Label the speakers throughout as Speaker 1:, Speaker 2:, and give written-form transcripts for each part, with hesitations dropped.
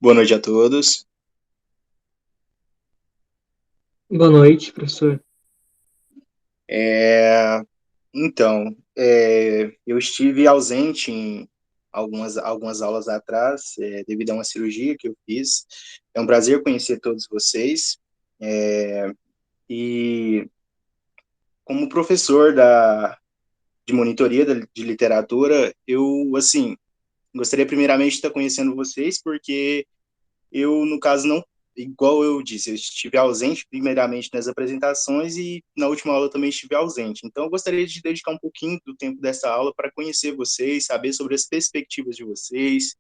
Speaker 1: Boa noite a todos.
Speaker 2: Boa noite, professor.
Speaker 1: É, eu estive ausente em algumas aulas atrás, devido a uma cirurgia que eu fiz. É um prazer conhecer todos vocês. E como professor de monitoria de literatura, eu, assim, gostaria primeiramente de estar conhecendo vocês, porque eu, no caso, não, igual eu disse, eu estive ausente primeiramente nas apresentações e na última aula eu também estive ausente. Então, eu gostaria de dedicar um pouquinho do tempo dessa aula para conhecer vocês, saber sobre as perspectivas de vocês,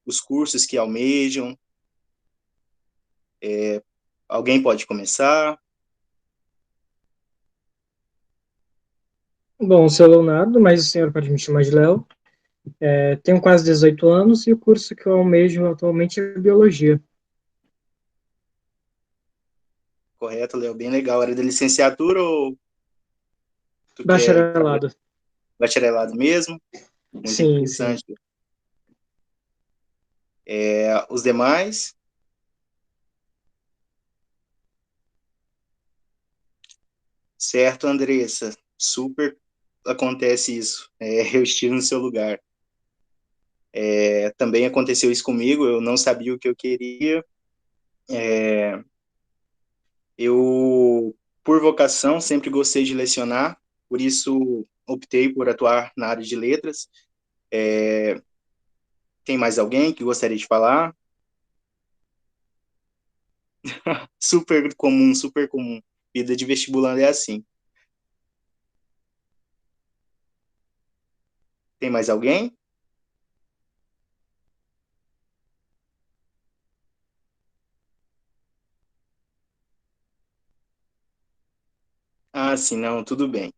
Speaker 1: os cursos que almejam. Alguém pode começar?
Speaker 2: Bom, sou Leonardo, mas o senhor pode me chamar de Léo. Tenho quase 18 anos e o curso que eu almejo atualmente é Biologia.
Speaker 1: Correto, Léo, bem legal. Era da licenciatura ou tu quer fazer
Speaker 2: Bacharelado.
Speaker 1: bacharelado mesmo? Muito
Speaker 2: Sim, sim.
Speaker 1: interessante. Os demais, certo, Andressa? Super acontece isso. Eu estive no seu lugar. Também aconteceu isso comigo, eu não sabia o que eu queria. Eu, por vocação, sempre gostei de lecionar, por isso optei por atuar na área de letras. Tem mais alguém que gostaria de falar? Super comum, super comum. Vida de vestibulando é assim. Tem mais alguém? Ah, sim, não, tudo bem.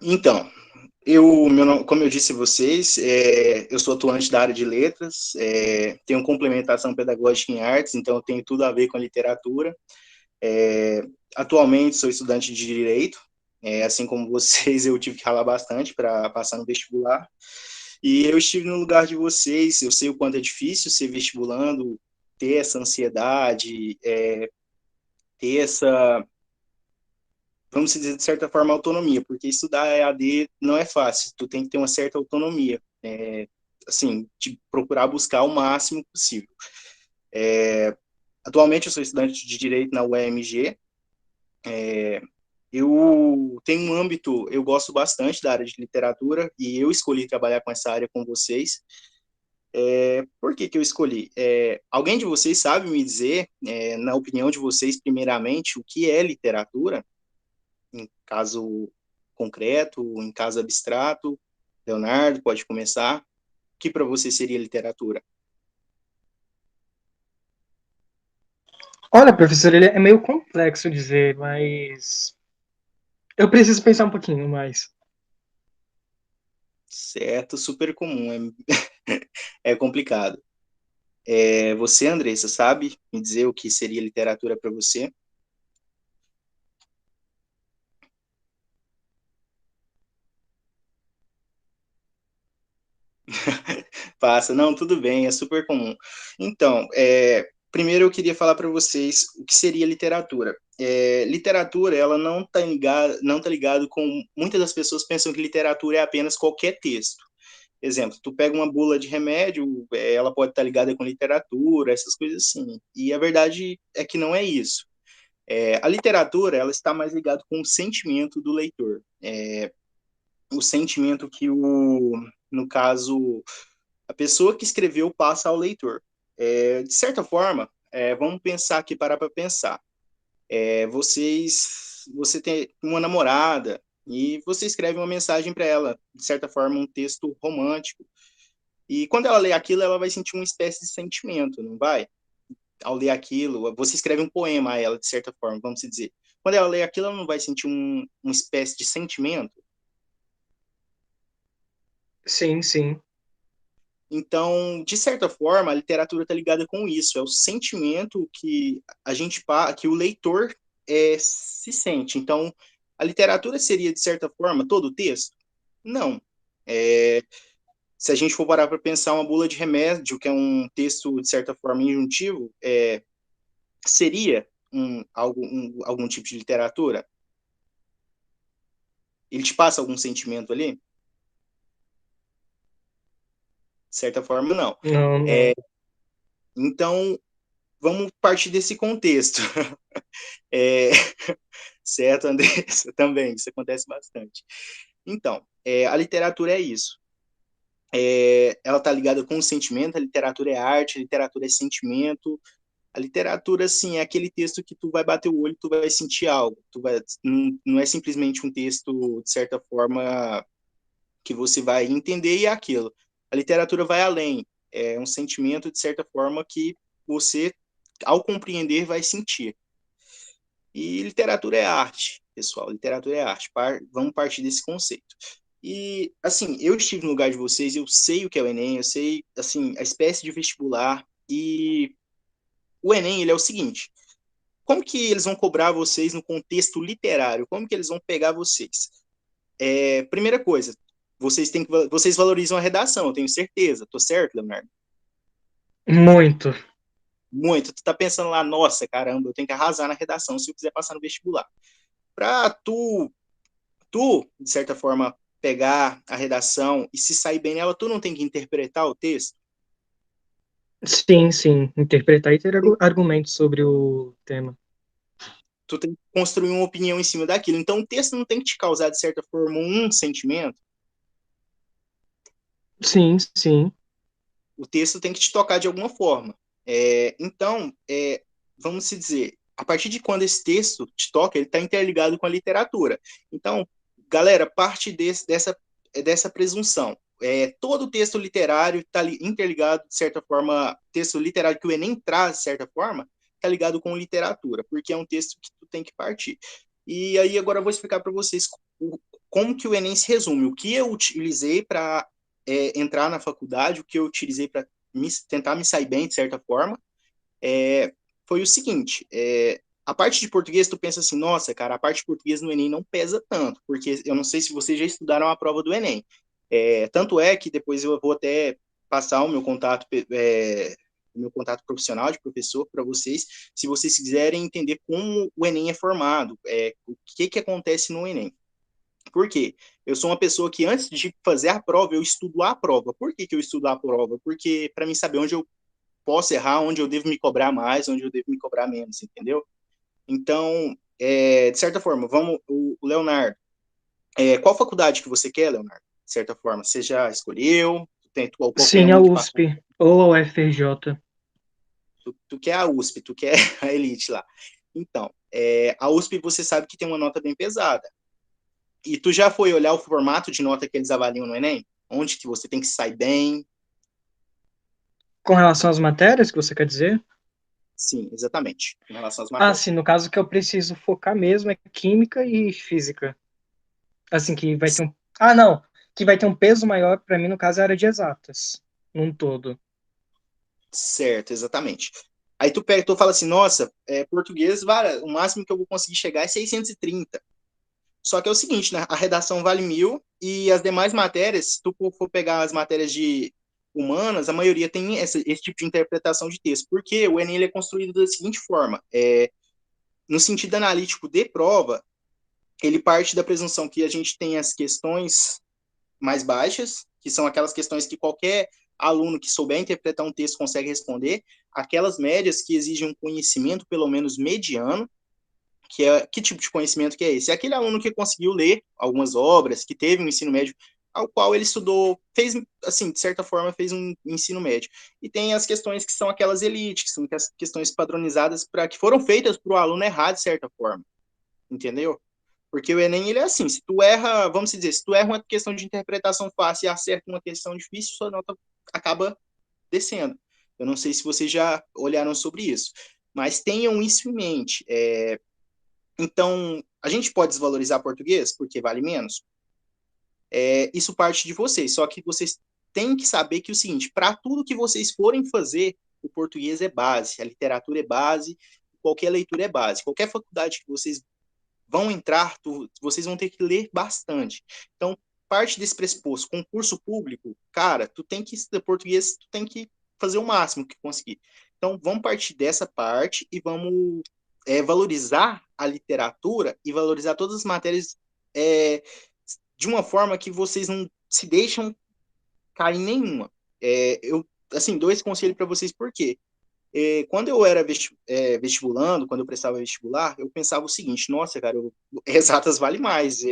Speaker 1: Então, como eu disse a vocês, eu sou atuante da área de letras, tenho complementação pedagógica em artes, então eu tenho tudo a ver com a literatura. É, Atualmente sou estudante de Direito, assim como vocês, eu tive que ralar bastante para passar no vestibular. E eu estive no lugar de vocês, eu sei o quanto é difícil ser vestibulando, ter essa ansiedade, ter essa, vamos dizer, de certa forma, autonomia, porque estudar EAD não é fácil, tu tem que ter uma certa autonomia, assim, de procurar buscar o máximo possível. Atualmente eu sou estudante de Direito na UEMG. Eu tenho um âmbito, eu gosto bastante da área de literatura e eu escolhi trabalhar com essa área com vocês. Por que que eu escolhi? Alguém de vocês sabe me dizer, na opinião de vocês, primeiramente, o que é literatura? Em caso concreto, em caso abstrato? Leonardo, pode começar. O que para você seria literatura?
Speaker 2: Olha, professor, ele é meio complexo dizer, mas eu preciso pensar um pouquinho mais.
Speaker 1: Certo, super comum, é complicado. Você, Andressa, sabe me dizer o que seria literatura para você? Passa, não, tudo bem, é super comum. Então, primeiro eu queria falar para vocês o que seria literatura. Literatura, ela não tá ligado com. Muitas das pessoas pensam que literatura é apenas qualquer texto. Exemplo, tu pega uma bula de remédio, ela pode estar ligada com literatura, essas coisas assim. E a verdade é que não é isso. A literatura, ela está mais ligada com o sentimento do leitor. O sentimento que no caso, a pessoa que escreveu passa ao leitor. De certa forma, vamos pensar aqui, parar para pensar. Você tem uma namorada e você escreve uma mensagem para ela, de certa forma, um texto romântico. E quando ela lê aquilo, ela vai sentir uma espécie de sentimento, não vai? Ao ler aquilo, você escreve um poema a ela, de certa forma, vamos dizer. Quando ela lê aquilo, ela não vai sentir uma espécie de sentimento.
Speaker 2: Sim, sim.
Speaker 1: Então, de certa forma, a literatura está ligada com isso, é o sentimento que que o leitor se sente. Então, a literatura seria, de certa forma, todo o texto? Não. É, se a gente for parar para pensar, uma bula de remédio, que é um texto, de certa forma, injuntivo, seria algum tipo de literatura? Ele te passa algum sentimento ali? De certa forma, não.
Speaker 2: Não, não.
Speaker 1: Então, vamos partir desse contexto. É, certo, Andressa? Também, isso acontece bastante. Então, a literatura é isso. Ela está ligada com o sentimento, a literatura é arte, a literatura é sentimento. A literatura, assim, é aquele texto que tu vai bater o olho, tu vai sentir algo. Não é simplesmente um texto, de certa forma, que você vai entender e é aquilo. A literatura vai além. É um sentimento, de certa forma, que você, ao compreender, vai sentir. E literatura é arte, pessoal. Literatura é arte. Vamos partir desse conceito. E, assim, eu estive no lugar de vocês, eu sei o que é o Enem, eu sei, assim, a espécie de vestibular. E o Enem, ele é o seguinte: como que eles vão cobrar vocês no contexto literário? Como que eles vão pegar vocês? Primeira coisa, vocês valorizam a redação, eu tenho certeza. Tô certo, Leonardo?
Speaker 2: Muito.
Speaker 1: Muito. Tu tá pensando lá, nossa, caramba, eu tenho que arrasar na redação se eu quiser passar no vestibular. Pra de certa forma, pegar a redação e se sair bem nela, tu não tem que interpretar o texto.
Speaker 2: Sim, sim. Interpretar e ter argumentos sobre o tema.
Speaker 1: Tu tem que construir uma opinião em cima daquilo. Então, o texto não tem que te causar, de certa forma, um sentimento.
Speaker 2: Sim, sim.
Speaker 1: O texto tem que te tocar de alguma forma. Então, vamos se dizer, a partir de quando esse texto te toca, ele está interligado com a literatura. Então, galera, parte dessa presunção. Todo texto literário está interligado, de certa forma, texto literário que o Enem traz, de certa forma, está ligado com literatura, porque é um texto que tu tem que partir. E aí, agora eu vou explicar para vocês como que o Enem se resume, o que eu utilizei para entrar na faculdade, o que eu utilizei para tentar me sair bem, de certa forma, foi o seguinte: a parte de português, tu pensa assim, nossa, cara, a parte de português no Enem não pesa tanto, porque eu não sei se vocês já estudaram a prova do Enem. Tanto é que depois eu vou até passar o meu contato profissional de professor para vocês, se vocês quiserem entender como o Enem é formado, o que acontece no Enem. Por quê? Eu sou uma pessoa que antes de fazer a prova, eu estudo a prova. Por que eu estudo a prova? Porque para mim saber onde eu posso errar, onde eu devo me cobrar mais, onde eu devo me cobrar menos, entendeu? Então, de certa forma, o Leonardo, qual faculdade que você quer, Leonardo? De certa forma, você já escolheu? Qualquer
Speaker 2: Sim, a
Speaker 1: uma que passou?
Speaker 2: USP ou a UFRJ.
Speaker 1: Tu quer a USP, tu quer a Elite lá. Então, a USP você sabe que tem uma nota bem pesada. E tu já foi olhar o formato de nota que eles avaliam no Enem? Onde que você tem que sair bem?
Speaker 2: Com relação às matérias que você quer dizer?
Speaker 1: Sim, exatamente. Com relação às
Speaker 2: Ah,
Speaker 1: matérias.
Speaker 2: sim, no caso que eu preciso focar mesmo é química e física. Assim, que vai ter um. Ah, não! Que vai ter um peso maior, para mim, no caso, é a área de exatas, num todo.
Speaker 1: Certo, exatamente. Aí tu fala assim, nossa, português, vale, o máximo que eu vou conseguir chegar é 630. Só que é o seguinte, né? A redação vale 1.000 e as demais matérias, se tu for pegar as matérias de humanas, a maioria tem esse tipo de interpretação de texto. Porque o Enem ele é construído da seguinte forma: no sentido analítico de prova, ele parte da presunção que a gente tem as questões mais baixas, que são aquelas questões que qualquer aluno que souber interpretar um texto consegue responder, aquelas médias que exigem um conhecimento pelo menos mediano, que tipo de conhecimento que é esse? É aquele aluno que conseguiu ler algumas obras, que teve um ensino médio ao qual ele estudou, fez, assim, de certa forma, fez um ensino médio. E tem as questões que são aquelas elites, que são as questões padronizadas para que foram feitas para o aluno errar de certa forma, entendeu? Porque o Enem, ele é assim, se tu erra, vamos dizer, se tu erra uma questão de interpretação fácil e acerta uma questão difícil, sua nota acaba descendo. Eu não sei se vocês já olharam sobre isso, mas tenham isso em mente. Então, a gente pode desvalorizar português porque vale menos? Isso parte de vocês, só que vocês têm que saber que é o seguinte, para tudo que vocês forem fazer, o português é base, a literatura é base, qualquer leitura é base. Qualquer faculdade que vocês vão entrar, vocês vão ter que ler bastante. Então, parte desse pressuposto, concurso público, cara, tu tem que estudar português, tu tem que fazer o máximo que conseguir. Então, vamos partir dessa parte e vamos valorizar a literatura e valorizar todas as matérias de uma forma que vocês não se deixam cair em nenhuma. Eu, assim, dou esse conselho para vocês, por quê? Quando eu era vestibulando, quando eu prestava vestibular, eu pensava o seguinte, nossa, cara, exatas vale mais.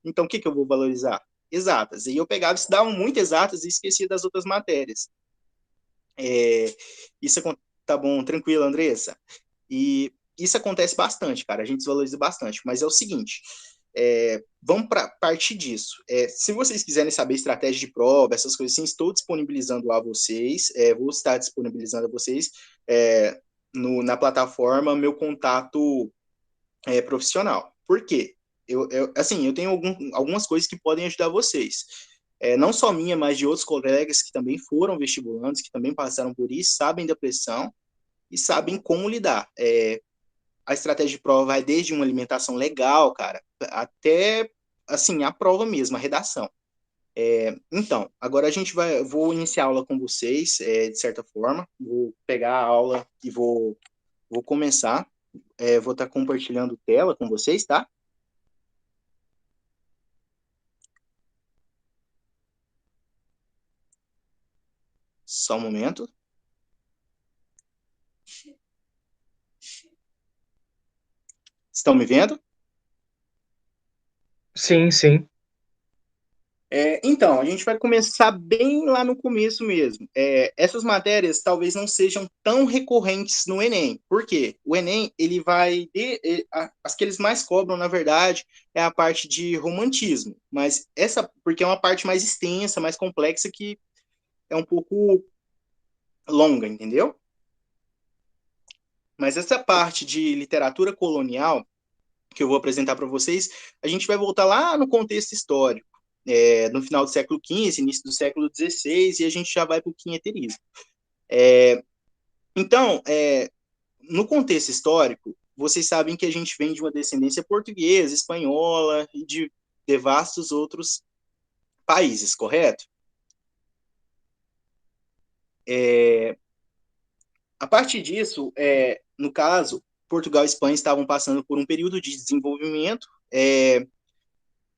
Speaker 1: Então, o que eu vou valorizar? Exatas. E eu pegava e estudava muito exatas e esquecia das outras matérias. Isso tá bom, tranquilo, Andressa? E isso acontece bastante, cara, a gente desvaloriza bastante, mas é o seguinte, vamos partir disso. Se vocês quiserem saber estratégia de prova, essas coisas assim, estou disponibilizando a vocês, vou estar disponibilizando a vocês na plataforma meu contato profissional. Por quê? Assim, eu tenho algumas coisas que podem ajudar vocês. Não só minha, mas de outros colegas que também foram vestibulantes, que também passaram por isso, sabem da pressão e sabem como lidar. A estratégia de prova vai desde uma alimentação legal, cara, até, assim, a prova mesmo, a redação. Então, agora vou iniciar a aula com vocês, de certa forma, vou pegar a aula e vou começar, vou estar compartilhando tela com vocês, tá? Só um momento. Estão me vendo?
Speaker 2: Sim, sim.
Speaker 1: Então, a gente vai começar bem lá no começo mesmo. Essas matérias talvez não sejam tão recorrentes no Enem. Por quê? O Enem, ele vai... as que eles mais cobram, na verdade, é a parte de romantismo. Mas porque é uma parte mais extensa, mais complexa, que é um pouco longa, entendeu? Mas essa parte de literatura colonial, que eu vou apresentar para vocês, a gente vai voltar lá no contexto histórico, no final do século XV, início do século XVI, e a gente já vai para o quinhenterismo. Então, no contexto histórico, vocês sabem que a gente vem de uma descendência portuguesa, espanhola e de vastos outros países, correto? A partir disso, no caso, Portugal e Espanha estavam passando por um período de desenvolvimento.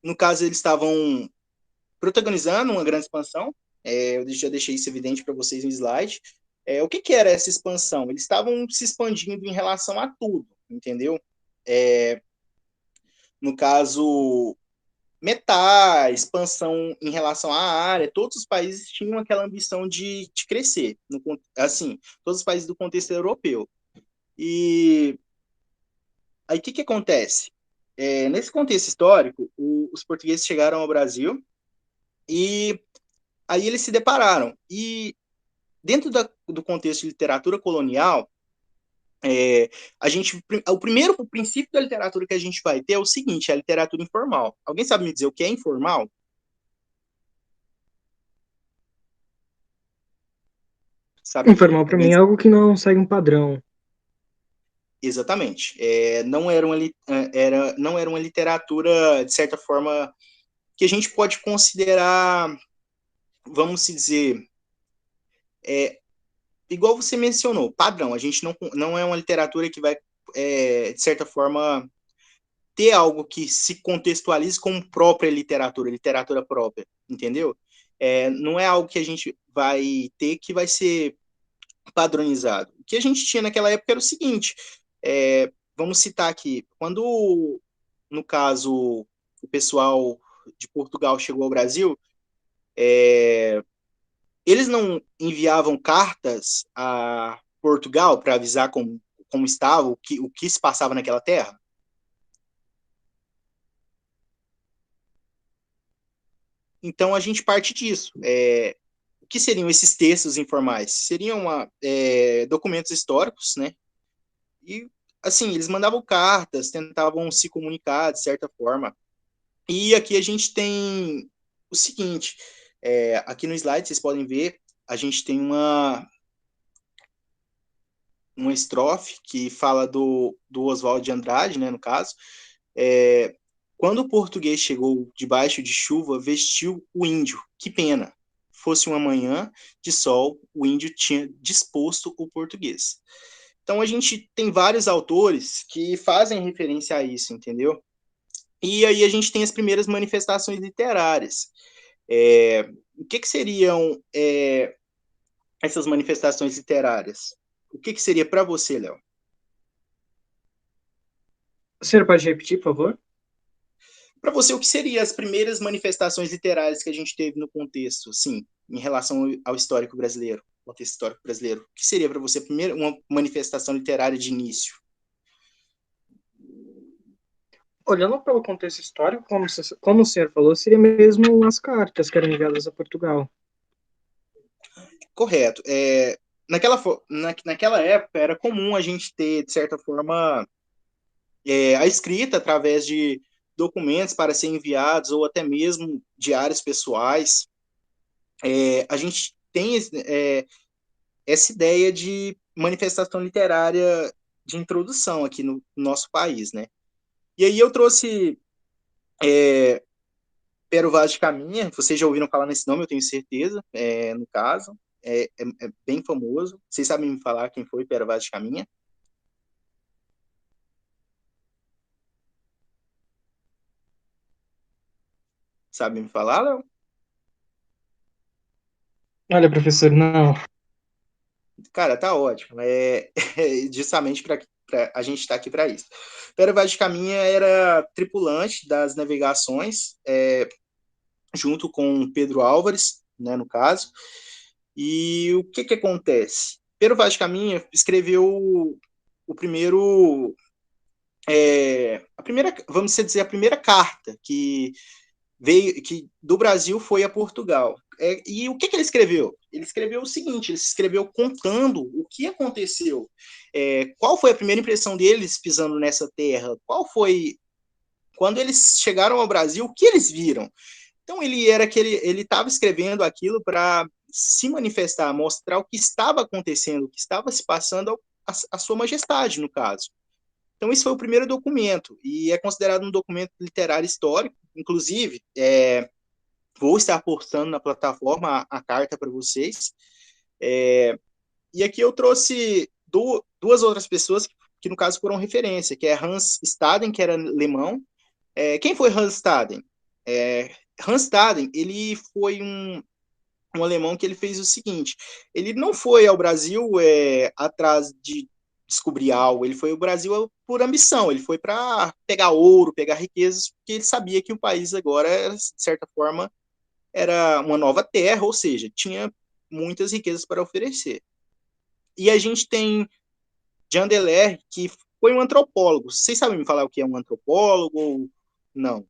Speaker 1: No caso, eles estavam protagonizando uma grande expansão. Eu já deixei isso evidente para vocês no slide. O que era essa expansão? Eles estavam se expandindo em relação a tudo, entendeu? No caso, metais, expansão em relação à área, todos os países tinham aquela ambição de crescer, assim, todos os países do contexto europeu. E aí, o que acontece? Nesse contexto histórico, os portugueses chegaram ao Brasil e aí eles se depararam. E dentro do contexto de literatura colonial, o princípio da literatura que a gente vai ter é o seguinte, é a literatura informal. Alguém sabe me dizer o que é informal? Sabe?
Speaker 2: Informal para mim é algo que não segue um padrão.
Speaker 1: Exatamente. Não era uma literatura, de certa forma, que a gente pode considerar, vamos dizer, igual você mencionou, padrão. A gente não é uma literatura que vai, de certa forma, ter algo que se contextualize como própria literatura, literatura própria, entendeu? Não é algo que a gente vai ter que vai ser padronizado. O que a gente tinha naquela época era o seguinte, vamos citar aqui, quando, no caso, o pessoal de Portugal chegou ao Brasil, eles não enviavam cartas a Portugal para avisar como estava, o que se passava naquela terra? Então a gente parte disso. O que seriam esses textos informais? Seriam documentos históricos, né? E, assim, eles mandavam cartas, tentavam se comunicar de certa forma. E aqui a gente tem o seguinte, aqui no slide vocês podem ver, a gente tem uma estrofe que fala do Oswald de Andrade, né, no caso, Quando o português chegou debaixo de chuva, vestiu o índio. Que pena. Fosse uma manhã de sol, o índio tinha disposto o português. Então a gente tem vários autores que fazem referência a isso, entendeu? E aí a gente tem as primeiras manifestações literárias. O que seriam essas manifestações literárias? O que seria para você, Léo?
Speaker 2: O senhor pode repetir, por favor?
Speaker 1: Para você, o que seriam as primeiras manifestações literárias que a gente teve no contexto, sim, em relação ao histórico brasileiro, contexto histórico brasileiro? O que seria para você primeiro uma manifestação literária de início?
Speaker 2: Olhando pelo contexto histórico, como o senhor falou, seria mesmo as cartas que eram enviadas a Portugal.
Speaker 1: Correto. Naquela época era comum a gente ter, de certa forma, a escrita através de documentos para ser enviados ou até mesmo diários pessoais. A gente tem essa ideia de manifestação literária de introdução aqui no nosso país, né? E aí eu trouxe Pero Vaz de Caminha, vocês já ouviram falar nesse nome, eu tenho certeza, no caso, é bem famoso. Vocês sabem me falar quem foi Pero Vaz de Caminha? Sabe me falar, Léo?
Speaker 2: Olha, professor, não.
Speaker 1: Cara, tá ótimo. Justamente para a gente estar aqui para isso. Pero Vaz de Caminha era tripulante das navegações, junto com Pedro Álvares, né, no caso. E o que acontece? Pero Vaz de Caminha escreveu o primeiro, vamos dizer, a primeira carta que veio, que do Brasil foi a Portugal. E o que ele escreveu? Ele escreveu o seguinte: ele escreveu contando o que aconteceu, qual foi a primeira impressão deles pisando nessa terra, qual foi quando eles chegaram ao Brasil, o que eles viram. Então ele estava escrevendo aquilo para se manifestar, mostrar o que estava acontecendo, o que estava se passando a sua majestade, no caso. Então, esse foi o primeiro documento, e é considerado um documento literário histórico. Inclusive, vou estar postando na plataforma a carta para vocês. E aqui eu trouxe duas outras pessoas que, no caso, foram referência, que é Hans Staden, que era alemão. Quem foi Hans Staden? Hans Staden, ele foi um alemão que ele fez o seguinte: ele não foi ao Brasil atrás de descobrir algo, ele foi ao Brasil por ambição, ele foi para pegar ouro, pegar riquezas, porque ele sabia que o país agora, de certa forma, era uma nova terra, ou seja, tinha muitas riquezas para oferecer. E a gente tem Jean Delerre, que foi um antropólogo. Vocês sabem me falar o que é um antropólogo ou não?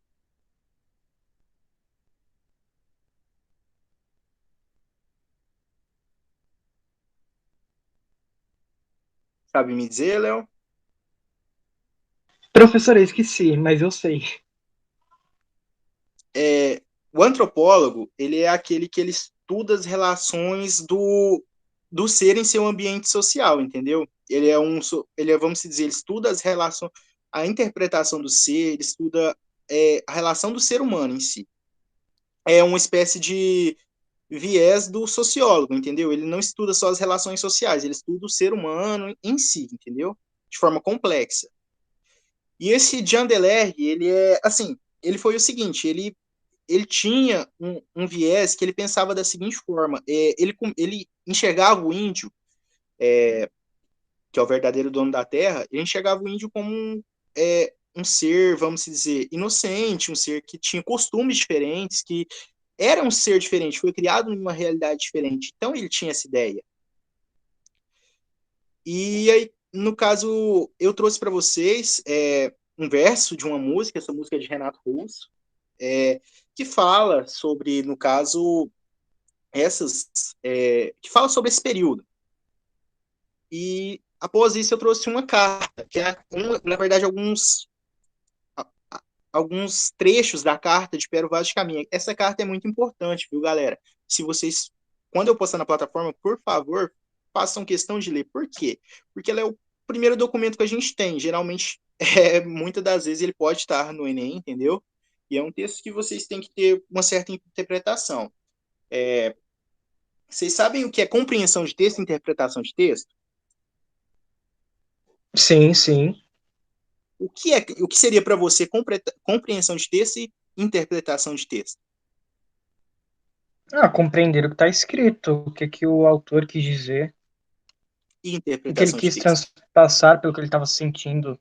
Speaker 1: Sabe me dizer, Léo?
Speaker 2: Professor, eu esqueci, mas eu sei.
Speaker 1: O antropólogo, ele é aquele que ele estuda as relações do ser em seu ambiente social, entendeu? Vamos dizer, ele estuda as relações, a interpretação do ser, ele estuda a relação do ser humano em si. É uma espécie de viés do sociólogo, entendeu? Ele não estuda só as relações sociais, ele estuda o ser humano em si, entendeu? De forma complexa. E esse Jean Delerre, ele foi o seguinte, ele tinha um viés que ele pensava da seguinte forma: ele enxergava o índio, que é o verdadeiro dono da terra, ele enxergava o índio como um ser, vamos dizer, inocente, um ser que tinha costumes diferentes, que era um ser diferente, foi criado numa realidade diferente. Então ele tinha essa ideia. E aí, no caso, eu trouxe para vocês um verso de uma música, essa música é de Renato Russo, que fala sobre, no caso, que fala sobre esse período. E após isso eu trouxe uma carta, que na verdade, alguns trechos da carta de Pero Vaz de Caminha. Essa carta é muito importante, viu, galera? Se vocês, quando eu postar na plataforma, por favor, façam questão de ler. Por quê? Porque ela é o primeiro documento que a gente tem. Geralmente, muitas das vezes ele pode estar no Enem, entendeu? E é um texto que vocês têm que ter uma certa interpretação. Vocês sabem o que é compreensão de texto e interpretação de texto?
Speaker 2: Sim, sim.
Speaker 1: O que seria para você compreensão de texto e interpretação de texto?
Speaker 2: Ah, compreender o que está escrito, o que, que o autor quis dizer,
Speaker 1: E
Speaker 2: o que ele
Speaker 1: interpretação de
Speaker 2: quis
Speaker 1: texto.
Speaker 2: transpassar pelo que ele estava sentindo.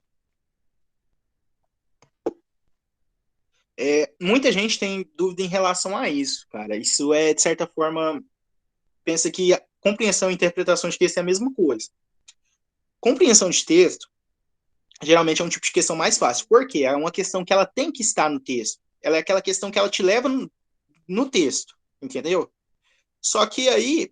Speaker 1: Muita gente tem dúvida em relação a isso, cara. Isso é, de certa forma, pensa que a compreensão e interpretação de texto é a mesma coisa. Compreensão de texto, geralmente é um tipo de questão mais fácil. Por quê? É uma questão que ela tem que estar no texto. Ela é aquela questão que ela te leva no texto, entendeu? Só que aí,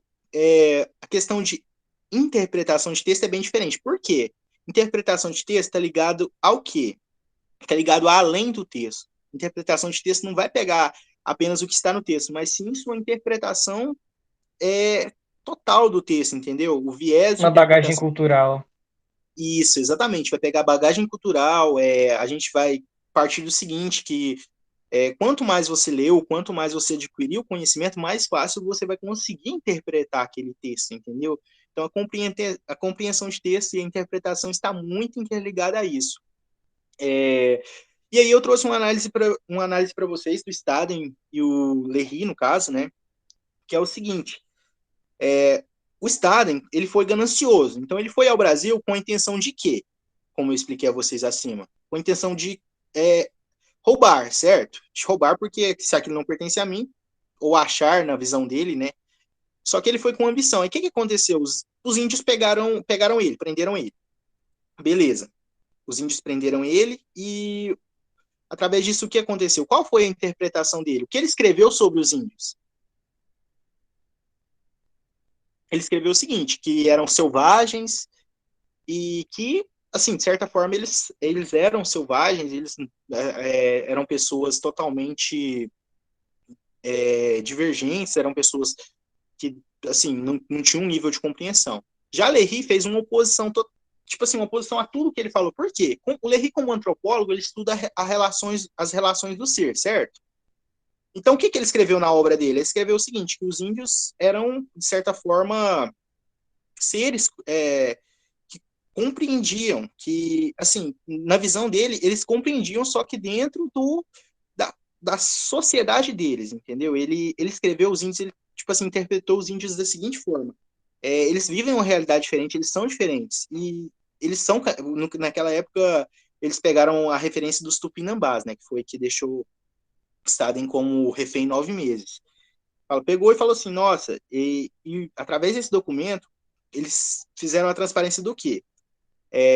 Speaker 1: a questão de interpretação de texto é bem diferente. Por quê? Interpretação de texto está ligado ao quê? Está ligado a além do texto. Interpretação de texto não vai pegar apenas o que está no texto, mas sim sua interpretação total do texto, entendeu? O viés de
Speaker 2: Uma bagagem
Speaker 1: interpretação.
Speaker 2: cultural.
Speaker 1: Isso, exatamente. Vai pegar bagagem cultural, a gente vai partir do seguinte, que quanto mais você leu, quanto mais você adquiriu conhecimento, mais fácil você vai conseguir interpretar aquele texto, entendeu? Então, a compreensão de texto e a interpretação está muito interligada a isso. E aí eu trouxe uma análise para vocês do Staden e o Lery, no caso, né? Que é o seguinte, o Staden, ele foi ganancioso, então ele foi ao Brasil com a intenção de quê? Como eu expliquei a vocês acima. Com a intenção de roubar, certo? De roubar porque se aquilo não pertence a mim, ou achar na visão dele, né? Só que ele foi com ambição. E o que aconteceu? Os índios pegaram ele, prenderam ele. Beleza. Os índios prenderam ele e, através disso, o que aconteceu? Qual foi a interpretação dele? O que ele escreveu sobre os índios? Ele escreveu o seguinte, que eram selvagens e que, assim, de certa forma, eles eram selvagens, eles eram pessoas totalmente divergentes, eram pessoas que, assim, não tinham um nível de compreensão. Já Lery fez uma oposição, tipo assim, uma oposição a tudo que ele falou. Por quê? O Lery, como antropólogo, ele estuda as relações do ser, certo? Então, o que ele escreveu na obra dele? Ele escreveu o seguinte, que os índios eram, de certa forma, seres que compreendiam, que, assim, na visão dele, eles compreendiam, só que dentro da sociedade deles, entendeu? Ele escreveu os índios, ele, tipo assim, interpretou os índios da seguinte forma. Eles vivem uma realidade diferente, eles são diferentes. E eles são, naquela época, eles pegaram a referência dos Tupinambás, né? Que foi que deixou Staden como refém 9 meses. Pegou e falou assim, nossa, e através desse documento, eles fizeram a transparência do quê?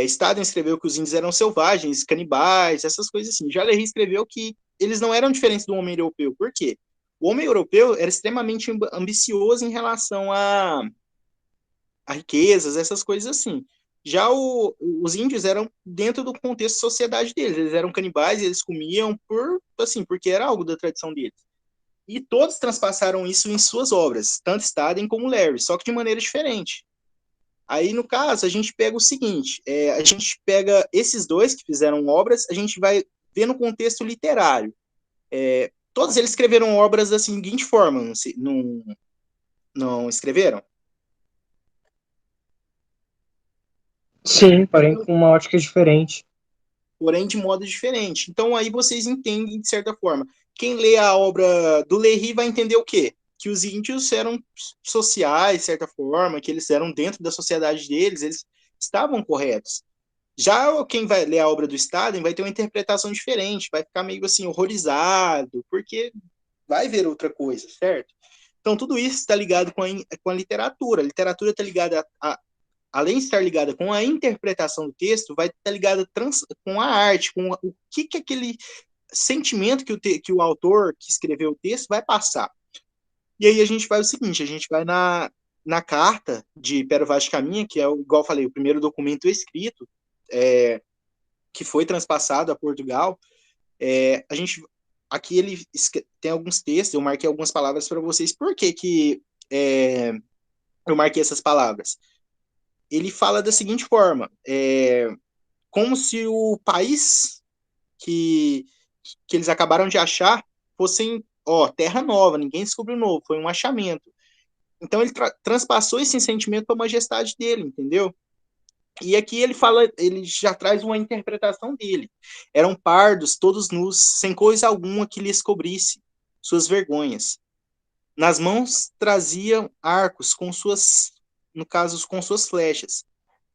Speaker 1: Staden escreveu que os índios eram selvagens, canibais, essas coisas assim. Já Lery escreveu que eles não eram diferentes do homem europeu. Por quê? O homem europeu era extremamente ambicioso em relação a riquezas, essas coisas assim. Já os índios eram dentro do contexto de sociedade deles. Eles eram canibais, eles comiam porque era algo da tradição deles. E todos transpassaram isso em suas obras, tanto Staden como Larry, só que de maneira diferente. Aí, no caso, a gente pega o seguinte: a gente pega esses dois que fizeram obras, a gente vai ver no contexto literário. Todos eles escreveram obras da seguinte forma, não escreveram?
Speaker 2: Sim, porém com uma ótica diferente.
Speaker 1: Porém de modo diferente. Então aí vocês entendem de certa forma. Quem lê a obra do Lery vai entender o quê? Que os índios eram sociais, de certa forma, que eles eram dentro da sociedade deles, eles estavam corretos. Já quem vai ler a obra do Staden vai ter uma interpretação diferente, vai ficar meio assim horrorizado, porque vai ver outra coisa, certo? Então tudo isso está ligado com a literatura. A literatura está ligada além de estar ligada com a interpretação do texto, vai estar ligada com a arte, com o que aquele sentimento que o autor que escreveu o texto vai passar. E aí a gente faz o seguinte, a gente vai na carta de Pero Vaz de Caminha, que é, igual eu falei, o primeiro documento escrito que foi transpassado a Portugal. A gente aqui ele tem alguns textos, eu marquei algumas palavras para vocês. Por que eu marquei essas palavras? Ele fala da seguinte forma: como se o país que eles acabaram de achar fossem, ó, terra nova, ninguém descobriu novo, foi um achamento. Então ele transpassou esse sentimento para a majestade dele, entendeu? E aqui ele fala, ele já traz uma interpretação dele. Eram pardos, todos nus, sem coisa alguma que lhes cobrisse suas vergonhas. Nas mãos traziam arcos com suas, no caso, com suas flechas.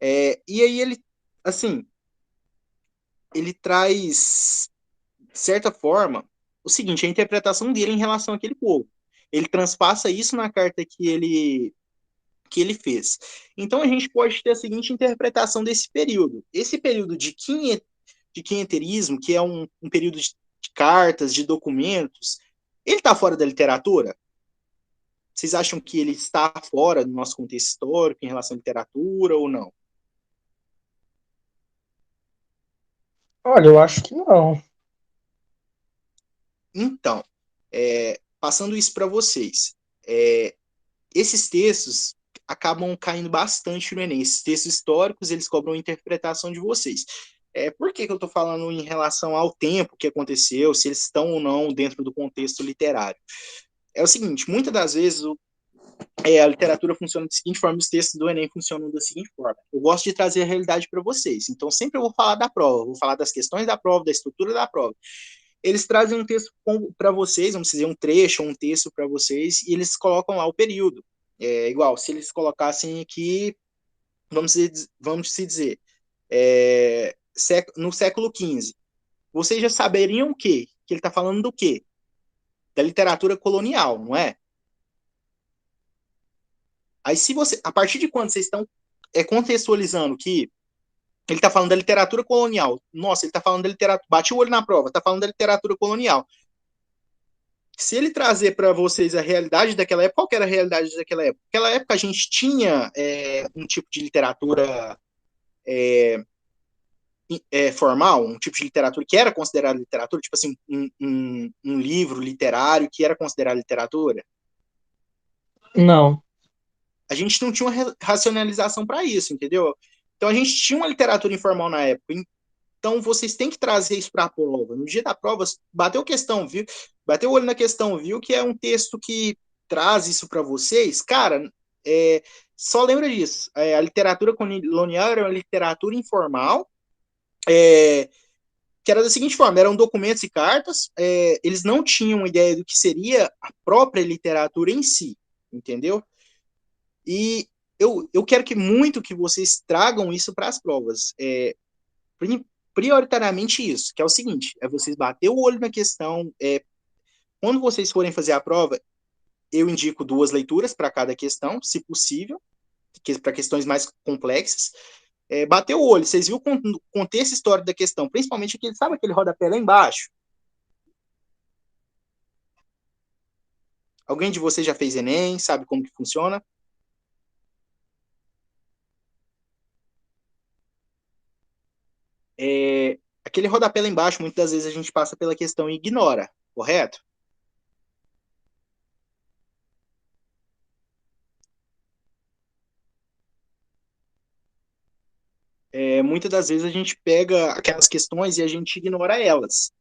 Speaker 1: E aí ele, assim, ele traz, de certa forma, o seguinte, a interpretação dele em relação àquele povo. Ele transpassa isso na carta que ele fez. Então a gente pode ter a seguinte interpretação desse período. Esse período de quinhenterismo, que é um período de cartas, de documentos, ele está fora da literatura? Vocês acham que ele está fora do nosso contexto histórico em relação à literatura ou não?
Speaker 2: Olha, eu acho que não.
Speaker 1: Então, passando isso para vocês, esses textos acabam caindo bastante no Enem. Esses textos históricos, eles cobram a interpretação de vocês. Por que eu estou falando em relação ao tempo que aconteceu, se eles estão ou não dentro do contexto literário? É o seguinte, muitas das vezes a literatura funciona da seguinte forma, os textos do Enem funcionam da seguinte forma. Eu gosto de trazer a realidade para vocês, então sempre eu vou falar da prova, vou falar das questões da prova, da estrutura da prova. Eles trazem um texto para vocês, vamos dizer, um trecho, um texto para vocês, e eles colocam lá o período. Igual, se eles colocassem aqui, vamos se dizer, no século XV, vocês já saberiam o quê? Que ele está falando do quê? Da literatura colonial, não é? Aí, se você, a partir de quando vocês estão contextualizando que ele está falando da literatura colonial, nossa, ele está falando da literatura, bate o olho na prova, está falando da literatura colonial. Se ele trazer para vocês a realidade daquela época, qual que era a realidade daquela época? Naquela época a gente tinha um tipo de literatura formal, um tipo de literatura que era considerado literatura, tipo assim, um livro literário que era considerado literatura.
Speaker 2: Não.
Speaker 1: A gente não tinha uma racionalização para isso, entendeu? Então a gente tinha uma literatura informal na época. Então vocês têm que trazer isso para a prova. No dia da prova, bateu questão, viu? Bateu o olho na questão, viu? Que é um texto que traz isso para vocês. Cara, só lembra disso. A literatura colonial era uma literatura informal, que era da seguinte forma: eram documentos e cartas. Eles não tinham ideia do que seria a própria literatura em si, entendeu? E eu quero muito que vocês tragam isso para as provas. Prioritariamente isso, que é o seguinte, vocês bater o olho na questão, quando vocês forem fazer a prova, eu indico 2 leituras para cada questão, se possível, para questões mais complexas, bater o olho, vocês viram o contexto histórico da questão, principalmente aquele, sabe aquele rodapé lá embaixo? Alguém de vocês já fez Enem, sabe como que funciona? Aquele rodapé lá embaixo, muitas das vezes a gente passa pela questão e ignora, correto? Muitas das vezes a gente pega aquelas questões e a gente ignora elas,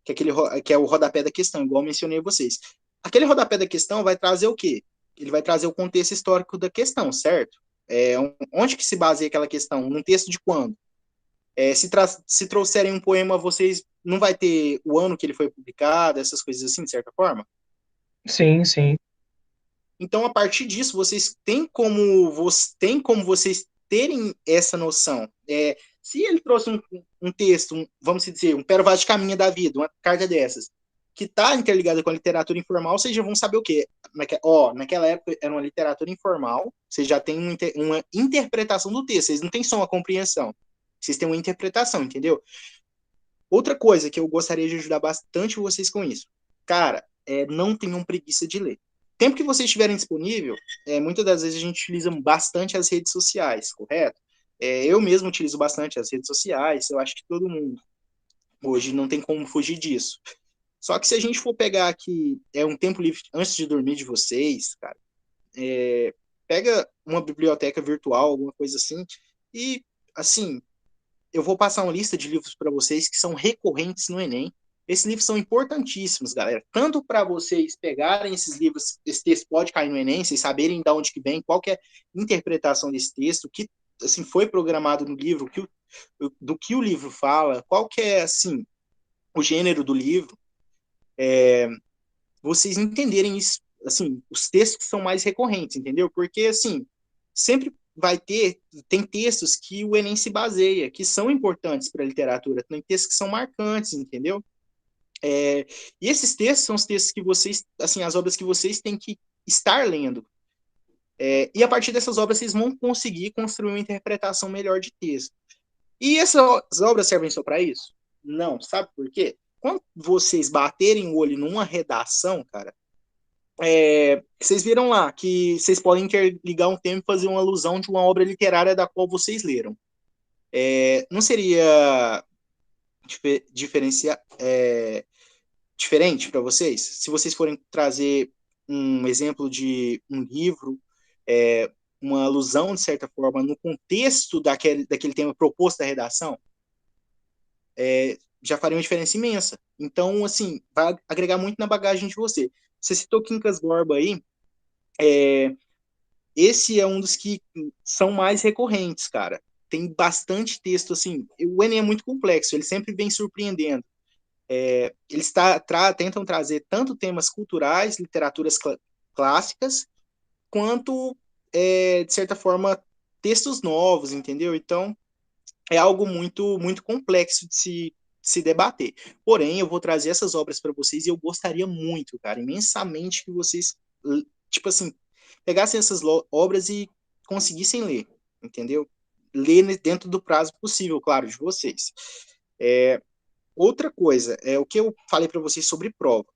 Speaker 1: que é o rodapé da questão, igual eu mencionei a vocês. Aquele rodapé da questão vai trazer o quê? Ele vai trazer o contexto histórico da questão, certo? Onde que se baseia aquela questão? Num texto de quando? Se trouxerem um poema, vocês não vai ter o ano que ele foi publicado, essas coisas assim, de certa forma?
Speaker 2: Sim, sim.
Speaker 1: Então, a partir disso, vocês têm como vocês terem essa noção. Se ele trouxe um texto, vamos dizer, um Pero Vaz de Caminha da vida, uma carta dessas, que está interligada com a literatura informal, vocês já vão saber o quê? Naquela época era uma literatura informal, vocês já têm uma interpretação do texto, vocês não têm só uma compreensão, vocês têm uma interpretação, entendeu? Outra coisa que eu gostaria de ajudar bastante vocês com isso. Cara, não tenham preguiça de ler. Tempo que vocês estiverem disponível, muitas das vezes a gente utiliza bastante as redes sociais, correto? Eu mesmo utilizo bastante as redes sociais, eu acho que todo mundo hoje não tem como fugir disso. Só que se a gente for pegar aqui um tempo livre antes de dormir de vocês, cara, pega uma biblioteca virtual, alguma coisa assim, e assim, eu vou passar uma lista de livros para vocês que são recorrentes no Enem. Esses livros são importantíssimos, galera. Tanto para vocês pegarem esses livros, esse texto pode cair no Enem, vocês saberem de onde que vem, qual que é a interpretação desse texto, o que assim, foi programado no livro, do que o livro fala, qual que é assim, o gênero do livro. Vocês entenderem isso, assim, os textos que são mais recorrentes, entendeu? Porque, assim, sempre tem textos que o Enem se baseia, que são importantes para a literatura, tem textos que são marcantes, entendeu? E esses textos são os textos que vocês, assim, as obras que vocês têm que estar lendo. E a partir dessas obras vocês vão conseguir construir uma interpretação melhor de texto. E essas obras servem só para isso? Não, sabe por quê? Quando vocês baterem o olho numa redação, cara, vocês viram lá que vocês podem interligar um tema e fazer uma alusão de uma obra literária da qual vocês leram. Não seria diferente para vocês? Se vocês forem trazer um exemplo de um livro, uma alusão, de certa forma, no contexto daquele tema proposto da redação, já faria uma diferença imensa. Então, assim, vai agregar muito na bagagem de você. Você citou Quincas Borba aí, esse é um dos que são mais recorrentes, cara. Tem bastante texto, assim, o Enem é muito complexo, ele sempre vem surpreendendo. Eles tentam trazer tanto temas culturais, literaturas clássicas, quanto, de certa forma, textos novos, entendeu? Então, é algo muito, muito complexo de se debater. Porém, eu vou trazer essas obras para vocês e eu gostaria muito, cara, imensamente que vocês, tipo assim, pegassem essas obras e conseguissem ler, entendeu? Ler dentro do prazo possível, claro, de vocês. Outra coisa, o que eu falei para vocês sobre prova.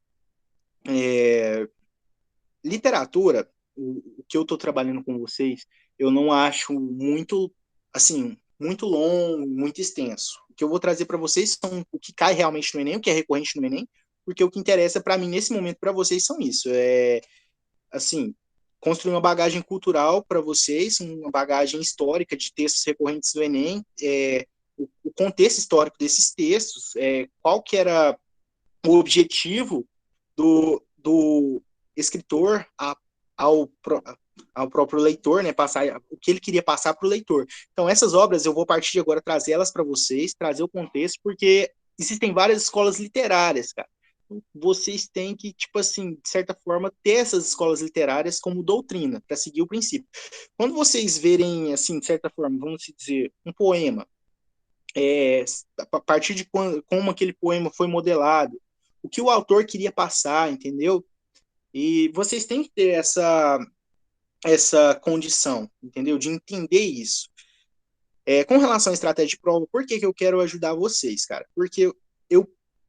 Speaker 1: Literatura, o que eu estou trabalhando com vocês, eu não acho muito, assim, muito longo, muito extenso. O que eu vou trazer para vocês são o que cai realmente no Enem, o que é recorrente no Enem, porque o que interessa para mim nesse momento para vocês são isso. Assim, construir uma bagagem cultural para vocês, uma bagagem histórica de textos recorrentes do Enem, o contexto histórico desses textos, qual que era o objetivo do escritor ao próprio leitor, né, passar o que ele queria passar para o leitor. Então, essas obras eu vou partir de agora trazer elas para vocês, trazer o contexto, porque existem várias escolas literárias, cara. Vocês têm que, tipo assim, de certa forma, ter essas escolas literárias como doutrina, para seguir o princípio. Quando vocês verem, assim, de certa forma, vamos dizer, um poema, a partir de como aquele poema foi modelado, o que o autor queria passar, entendeu? E vocês têm que ter essa condição, entendeu? De entender isso. Com relação à estratégia de prova, por que eu quero ajudar vocês, cara? Porque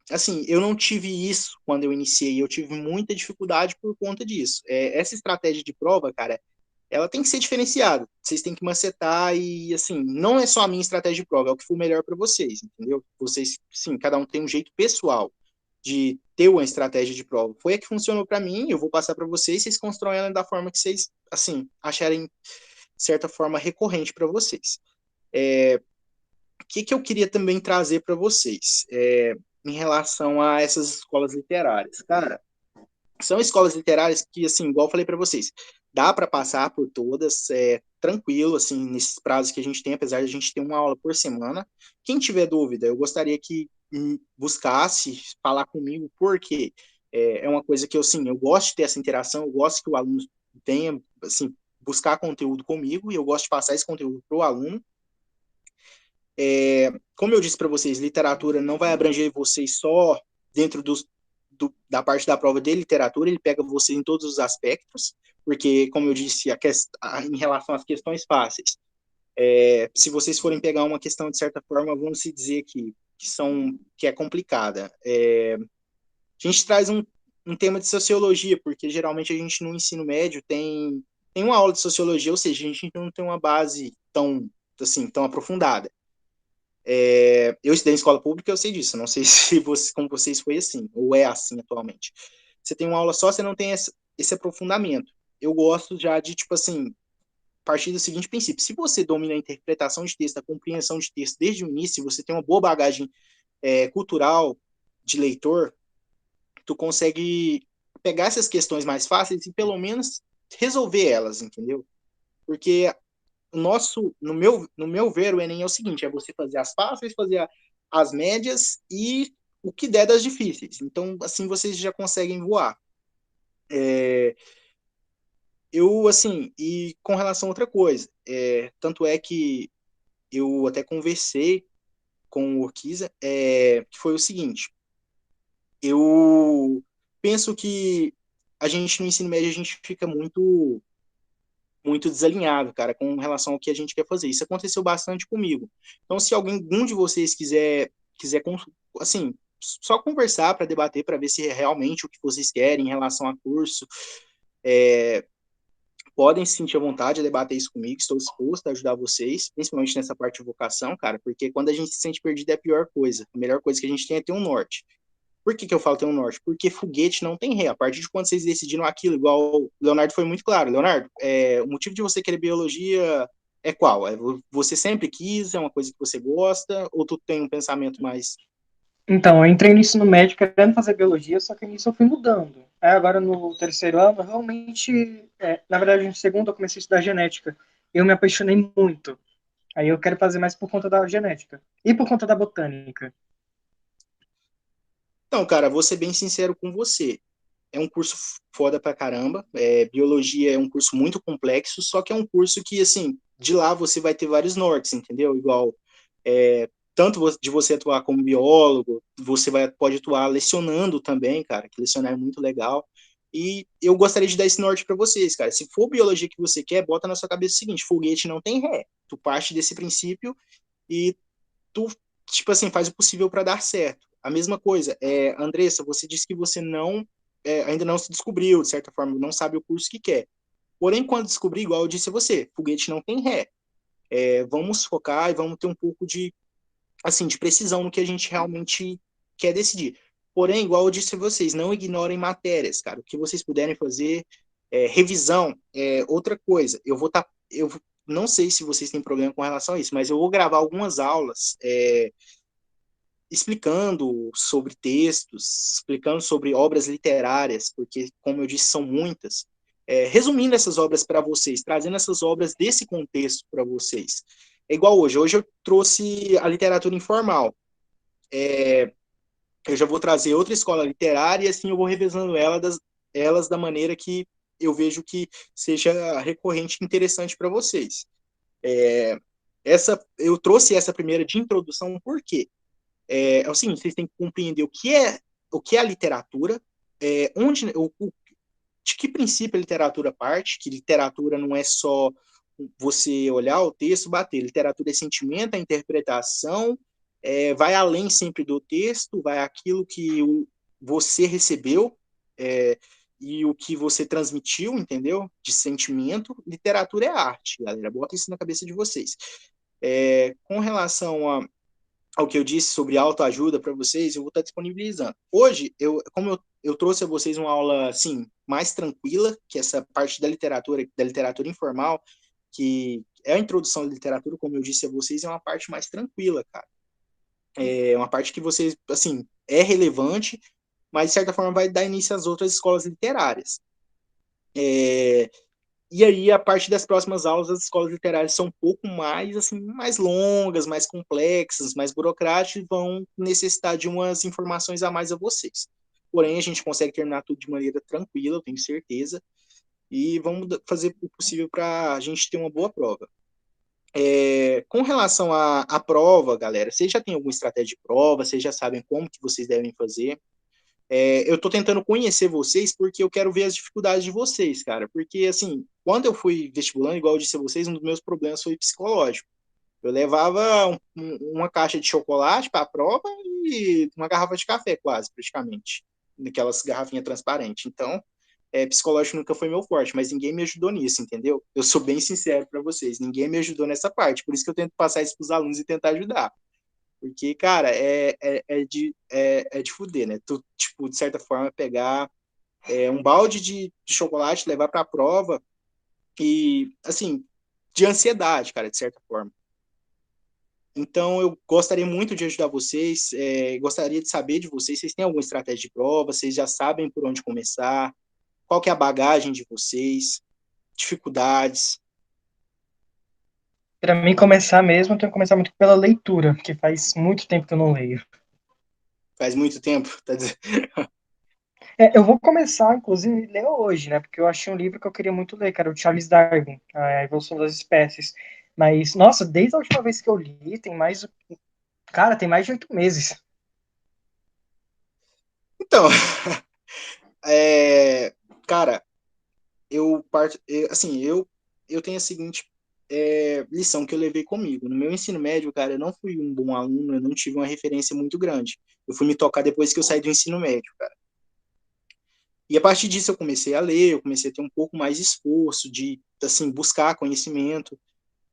Speaker 1: assim, eu não tive isso quando eu iniciei, eu tive muita dificuldade por conta disso. Essa estratégia de prova, cara, ela tem que ser diferenciada. Vocês têm que macetar e, assim, não é só a minha estratégia de prova, é o que for melhor para vocês, entendeu? Vocês, sim, cada um tem um jeito pessoal de ter uma estratégia de prova. Foi a que funcionou para mim, eu vou passar para vocês constroem ela da forma que vocês, assim, acharem, de certa forma, recorrente para vocês. O que eu queria também trazer para vocês em relação a essas escolas literárias? Cara, são escolas literárias que, assim, igual eu falei para vocês, dá para passar por todas, tranquilo, assim, nesses prazos que a gente tem, apesar de a gente ter uma aula por semana. Quem tiver dúvida, eu gostaria que buscasse falar comigo, porque é uma coisa que eu gosto de ter essa interação, eu gosto que o aluno tenha, assim, buscar conteúdo comigo, e eu gosto de passar esse conteúdo para o aluno. Como eu disse para vocês, literatura não vai abranger vocês só dentro da parte da prova de literatura, ele pega você em todos os aspectos, porque, como eu disse, em relação às questões fáceis, se vocês forem pegar uma questão de certa forma, vamos se dizer que é complicada. A gente traz um tema de sociologia, porque geralmente a gente no ensino médio tem uma aula de sociologia, ou seja, a gente não tem uma base tão aprofundada. Eu estudei em escola pública, eu sei disso. Não sei se com vocês foi assim, ou é assim atualmente. Você tem uma aula só, você não tem esse aprofundamento. Eu gosto já de, tipo assim, partir do seguinte princípio: se você domina a interpretação de texto, a compreensão de texto desde o início, se você tem uma boa bagagem cultural de leitor, tu consegue pegar essas questões mais fáceis e pelo menos resolver elas, entendeu? Porque no meu ver, o Enem é o seguinte: é você fazer as fáceis, fazer as médias e o que der das difíceis. Então, assim, vocês já conseguem voar. Eu, assim, e com relação a outra coisa, tanto é que eu até conversei com o Urquiza, que foi o seguinte: eu penso que a gente, no ensino médio, a gente fica muito desalinhado, cara, com relação ao que a gente quer fazer. Isso aconteceu bastante comigo. Então, se algum de vocês quiser assim, só conversar para debater, para ver se é realmente o que vocês querem em relação a curso, podem se sentir à vontade a debater isso comigo. Estou disposto a ajudar vocês, principalmente nessa parte de vocação, cara, porque quando a gente se sente perdido é a pior coisa. A melhor coisa que a gente tem é ter um norte. Por que eu falo ter um norte? Porque foguete não tem ré. A partir de quando vocês decidiram aquilo, igual o Leonardo foi muito claro. Leonardo, o motivo de você querer biologia é qual? Você sempre quis, é uma coisa que você gosta, ou tu tem um pensamento mais...
Speaker 2: Então, eu entrei no ensino médio querendo fazer biologia, só que nisso eu fui mudando. Aí agora no terceiro ano, realmente, na verdade no segundo eu comecei a estudar genética. Eu me apaixonei muito. Aí eu quero fazer mais por conta da genética e por conta da botânica.
Speaker 1: Então, cara, vou ser bem sincero com você. É um curso foda pra caramba. Biologia é um curso muito complexo, só que é um curso que, assim, de lá você vai ter vários nortes, entendeu? Igual, tanto de você atuar como biólogo, pode atuar lecionando também, cara, que lecionar é muito legal. E eu gostaria de dar esse norte para vocês, cara. Se for biologia que você quer, bota na sua cabeça o seguinte: foguete não tem ré. Tu parte desse princípio e tu, tipo assim, faz o possível para dar certo. A mesma coisa, Andressa, você disse que você ainda não se descobriu, de certa forma, não sabe o curso que quer. Porém, quando descobrir, igual eu disse a você, foguete não tem ré. Vamos focar e vamos ter um pouco de precisão no que a gente realmente quer decidir. Porém, igual eu disse a vocês, não ignorem matérias, cara. O que vocês puderem fazer, revisão, outra coisa. Eu não sei se vocês têm problema com relação a isso, mas eu vou gravar algumas aulas explicando sobre textos, explicando sobre obras literárias, porque, como eu disse, são muitas. Resumindo essas obras para vocês, trazendo essas obras desse contexto para vocês. É igual hoje. Hoje eu trouxe a literatura informal. Eu já vou trazer outra escola literária e assim eu vou revezando elas da maneira que eu vejo que seja recorrente e interessante para vocês. Eu trouxe essa primeira de introdução por quê? É o seguinte: vocês têm que compreender o que é a literatura, de que princípio a literatura parte, que literatura não é só você olhar o texto, bater. Literatura é sentimento, é interpretação, vai além sempre do texto, vai aquilo que você recebeu e o que você transmitiu, entendeu? De sentimento. Literatura é arte, galera. Bota isso na cabeça de vocês. Com relação ao que eu disse sobre autoajuda para vocês, eu vou estar disponibilizando. Hoje, como eu trouxe a vocês uma aula assim mais tranquila, que essa parte da literatura informal, que é a introdução à literatura, como eu disse a vocês, é uma parte mais tranquila, cara. É uma parte que vocês, assim, é relevante, mas de certa forma vai dar início às outras escolas literárias. E aí, a partir das próximas aulas, as escolas literárias são um pouco mais, assim, mais longas, mais complexas, mais burocráticas, e vão necessitar de umas informações a mais a vocês. Porém, a gente consegue terminar tudo de maneira tranquila, eu tenho certeza, e vamos fazer o possível para a gente ter uma boa prova. Com relação à prova, galera, vocês já têm alguma estratégia de prova? Vocês já sabem como que vocês devem fazer? Eu tô tentando conhecer vocês porque eu quero ver as dificuldades de vocês, cara. Porque, assim, quando eu fui vestibulando, igual eu disse a vocês, um dos meus problemas foi psicológico. Eu levava uma caixa de chocolate para a prova e uma garrafa de café, quase, praticamente. Daquelas garrafinhas transparentes. Então, psicológico nunca foi meu forte, mas ninguém me ajudou nisso, entendeu? Eu sou bem sincero para vocês, ninguém me ajudou nessa parte. Por isso que eu tento passar isso para os alunos e tentar ajudar. Porque, cara, é de fuder, né? Tu, tipo, de certa forma, pegar um balde de chocolate, levar pra prova e, assim, de ansiedade, cara, de certa forma. Então, eu gostaria muito de ajudar vocês, gostaria de saber de vocês, vocês têm alguma estratégia de prova, vocês já sabem por onde começar, qual que é a bagagem de vocês, dificuldades.
Speaker 2: Para mim começar mesmo, eu tenho que começar muito pela leitura, porque faz muito tempo que eu não leio.
Speaker 1: Faz muito tempo, tá dizendo?
Speaker 2: Eu vou começar, inclusive, ler hoje, né? Porque eu achei um livro que eu queria muito ler, que era o Charles Darwin, A Evolução das Espécies. Mas, nossa, desde a última vez que eu li, tem mais. Cara, tem mais de 8 meses.
Speaker 1: Então, é, cara, assim, eu tenho a seguinte lição que eu levei comigo. No meu ensino médio, cara, eu não fui um bom aluno, eu não tive uma referência muito grande. Eu fui me tocar depois que eu saí do ensino médio, cara. E a partir disso eu comecei a ler, eu comecei a ter um pouco mais de esforço, de, assim, buscar conhecimento.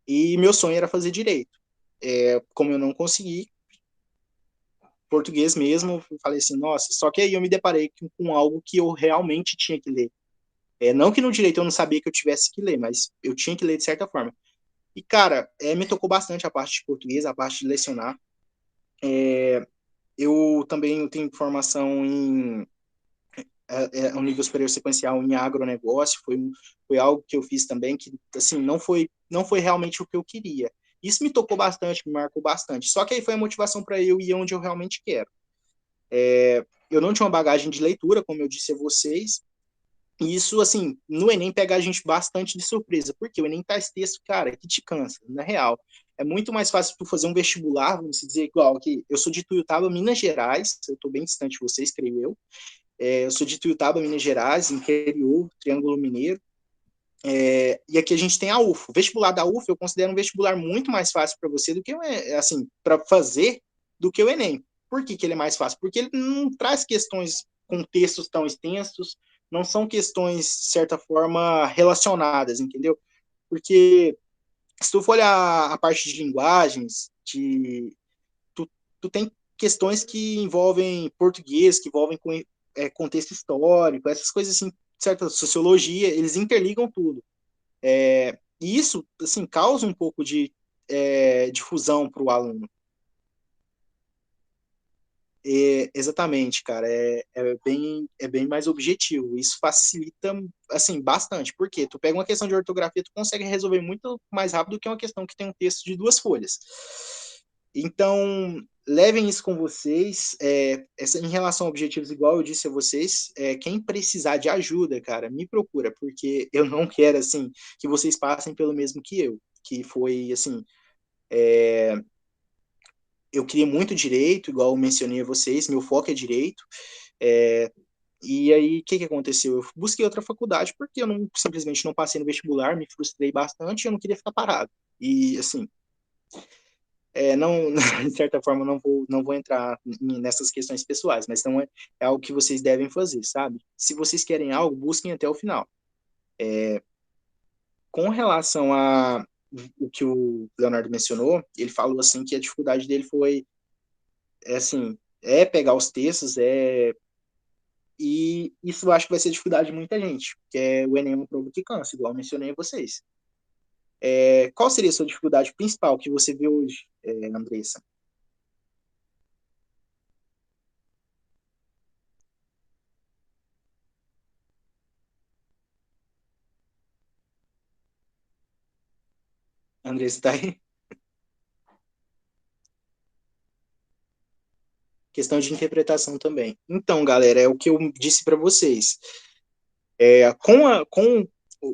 Speaker 1: E meu sonho era fazer direito. Como eu não consegui, português mesmo, eu falei assim, nossa, só que aí eu me deparei com algo que eu realmente tinha que ler. Não que no direito eu não sabia que eu tivesse que ler, mas eu tinha que ler de certa forma. E, cara, me tocou bastante a parte de português, a parte de lecionar. Eu também tenho formação em um nível superior sequencial em agronegócio, foi algo que eu fiz também que, assim, não foi realmente o que eu queria. Isso me tocou bastante, me marcou bastante. Só que aí foi a motivação para eu ir onde eu realmente quero. Eu não tinha uma bagagem de leitura, como eu disse a vocês, e isso, assim, no Enem pega a gente bastante de surpresa, porque o Enem traz texto, cara, que te cansa, na real. É muito mais fácil tu fazer um vestibular, vamos dizer, igual aqui. Eu sou de Tuiutaba, Minas Gerais, eu estou bem distante de vocês, creio eu. Eu sou de Tuiutaba, Minas Gerais, interior, Triângulo Mineiro. E aqui a gente tem a UFO. O vestibular da UFO eu considero um vestibular muito mais fácil para você do que, assim, para fazer do que o Enem. Por que ele é mais fácil? Porque ele não traz questões com textos tão extensos, não são questões, de certa forma, relacionadas, entendeu? Porque se tu for olhar a parte de linguagens, tu tem questões que envolvem português, que envolvem contexto histórico, essas coisas assim, certa sociologia, eles interligam tudo. E isso, assim, causa um pouco de difusão para o aluno. Exatamente, cara, é bem mais objetivo. Isso facilita, assim, bastante. Porque tu pega uma questão de ortografia, tu consegue resolver muito mais rápido do que uma questão que tem um texto de 2 folhas. Então, levem isso com vocês. Em relação a objetivos, igual eu disse a vocês, quem precisar de ajuda, cara, me procura, porque eu não quero, assim, que vocês passem pelo mesmo que eu, que foi, assim, eu queria muito direito, igual eu mencionei a vocês, meu foco é direito, é, e aí, o que aconteceu? Eu busquei outra faculdade porque eu simplesmente não passei no vestibular, me frustrei bastante e eu não queria ficar parado. E, assim, não, de certa forma, não vou entrar nessas questões pessoais, mas não é algo que vocês devem fazer, sabe? Se vocês querem algo, busquem até o final. Com relação a o que o Leonardo mencionou, ele falou assim que a dificuldade dele foi, assim, pegar os textos, e isso eu acho que vai ser dificuldade de muita gente, porque o Enem é uma prova que cansa, igual eu mencionei a vocês. Qual seria a sua dificuldade principal que você vê hoje, Andressa? Andressa, tá aí? Questão de interpretação também. Então, galera, é o que eu disse para vocês. Com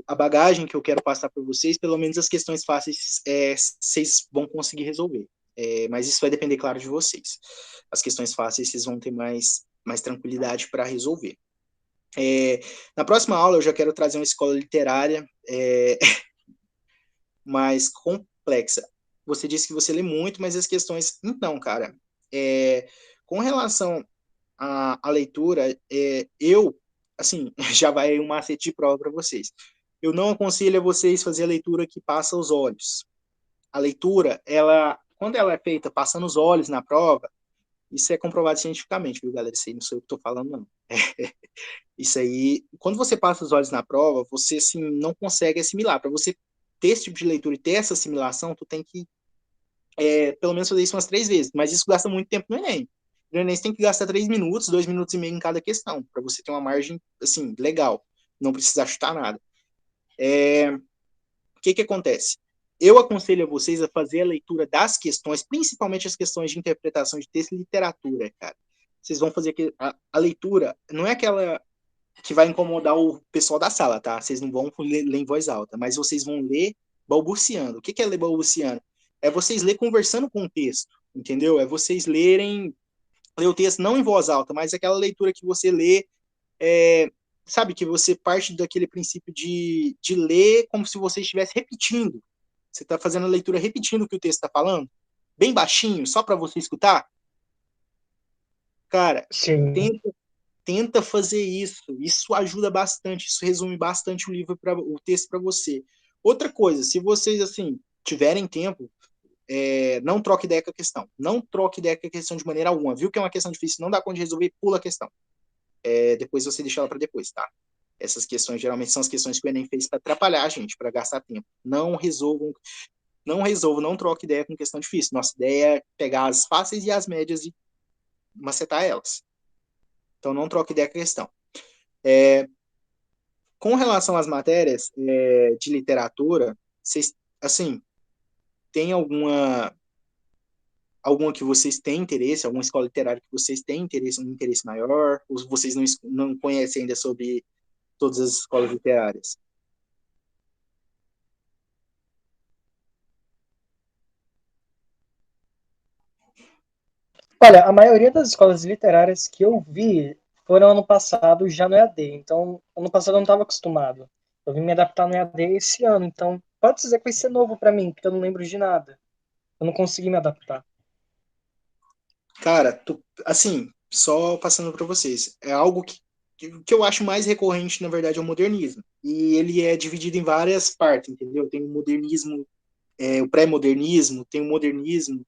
Speaker 1: a bagagem que eu quero passar para vocês, pelo menos as questões fáceis vocês vão conseguir resolver. Mas isso vai depender, claro, de vocês. As questões fáceis vocês vão ter mais tranquilidade para resolver. Na próxima aula eu já quero trazer uma escola literária mais complexa. Você disse que você lê muito, mas as questões... Então, cara, com relação à leitura, assim, já vai um macete de prova para vocês. Eu não aconselho a vocês fazer a leitura que passa os olhos. A leitura, quando ela é feita passando os olhos na prova, isso é comprovado cientificamente, viu, galera? Isso aí não sou eu que estou falando, não. Isso aí, quando você passa os olhos na prova, você, assim, não consegue assimilar. Para você ter esse tipo de leitura e ter essa assimilação, tu tem que pelo menos fazer isso umas 3 vezes, mas isso gasta muito tempo no Enem. No Enem você tem que gastar 3 minutos, 2 minutos e meio em cada questão, para você ter uma margem, assim, legal, não precisar chutar nada. O que acontece? Eu aconselho a vocês a fazer a leitura das questões, principalmente as questões de interpretação de texto e literatura, cara. Vocês vão fazer a leitura, não é aquela que vai incomodar o pessoal da sala, tá? Vocês não vão ler em voz alta, mas vocês vão ler balbuciando. O que é ler balbuciando? É vocês ler conversando com o texto, entendeu? É vocês ler o texto não em voz alta, mas aquela leitura que você lê, sabe, que você parte daquele princípio de ler como se você estivesse repetindo. Você está fazendo a leitura repetindo o que o texto está falando, bem baixinho, só para você escutar. Cara,
Speaker 2: Sim.
Speaker 1: tenta fazer isso. Isso ajuda bastante. Isso resume bastante o texto para você. Outra coisa, se vocês assim tiverem tempo, não troque ideia com a questão. Não troque ideia com a questão de maneira alguma. Viu que é uma questão difícil, não dá conta de resolver, pula a questão. Depois você deixa ela para depois, tá? Essas questões geralmente são as questões que o Enem fez para atrapalhar a gente, para gastar tempo. Não resolvam, não troque ideia com questão difícil. Nossa ideia é pegar as fáceis e as médias e macetar elas. Então não troque ideia com a questão. Com relação às matérias de literatura, vocês, assim, tem alguma que vocês têm interesse, alguma escola literária que vocês têm interesse, um interesse maior, ou vocês não conhecem ainda sobre todas as escolas literárias?
Speaker 2: Olha, a maioria das escolas literárias que eu vi foram ano passado já no EAD. Então, ano passado eu não estava acostumado. Eu vim me adaptar no EAD esse ano. Então, pode dizer que vai ser novo para mim, porque eu não lembro de nada. Eu não consegui me adaptar.
Speaker 1: Cara, assim, só passando para vocês, é algo que eu acho mais recorrente, na verdade, é o modernismo. E ele é dividido em várias partes, entendeu? Tem o modernismo, o pré-modernismo, tem o modernismo,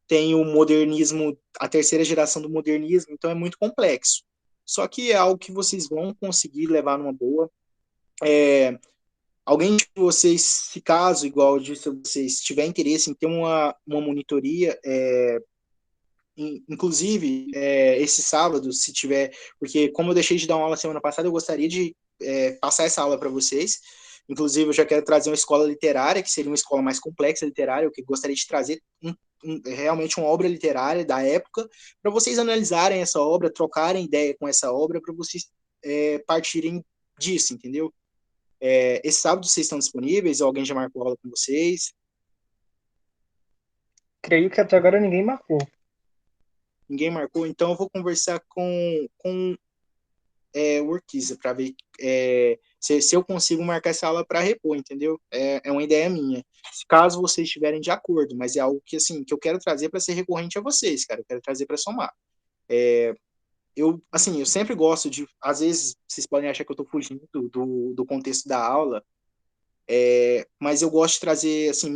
Speaker 1: tem o modernismo, a terceira geração do modernismo, então é muito complexo. Só que é algo que vocês vão conseguir levar numa boa. Alguém de vocês, se caso, igual eu disse, vocês tiver interesse em ter uma monitoria, inclusive, esse sábado, se tiver, porque como eu deixei de dar uma aula semana passada, eu gostaria de passar essa aula para vocês. Inclusive, eu já quero trazer uma escola literária, que seria uma escola mais complexa literária, eu que gostaria de trazer realmente uma obra literária da época, para vocês analisarem essa obra, trocarem ideia com essa obra, para vocês partirem disso, entendeu? Esse sábado vocês estão disponíveis? Alguém já marcou aula com vocês?
Speaker 2: Creio que até agora ninguém marcou.
Speaker 1: Ninguém marcou? Então eu vou conversar com o Urquiza para ver se eu consigo marcar essa aula para repor, entendeu? É uma ideia minha. Caso vocês estiverem de acordo, mas é algo que assim que eu quero trazer para ser recorrente a vocês, cara. Eu quero trazer para somar. Eu sempre gosto de, às vezes vocês podem achar que eu estou fugindo do contexto da aula, mas eu gosto de trazer assim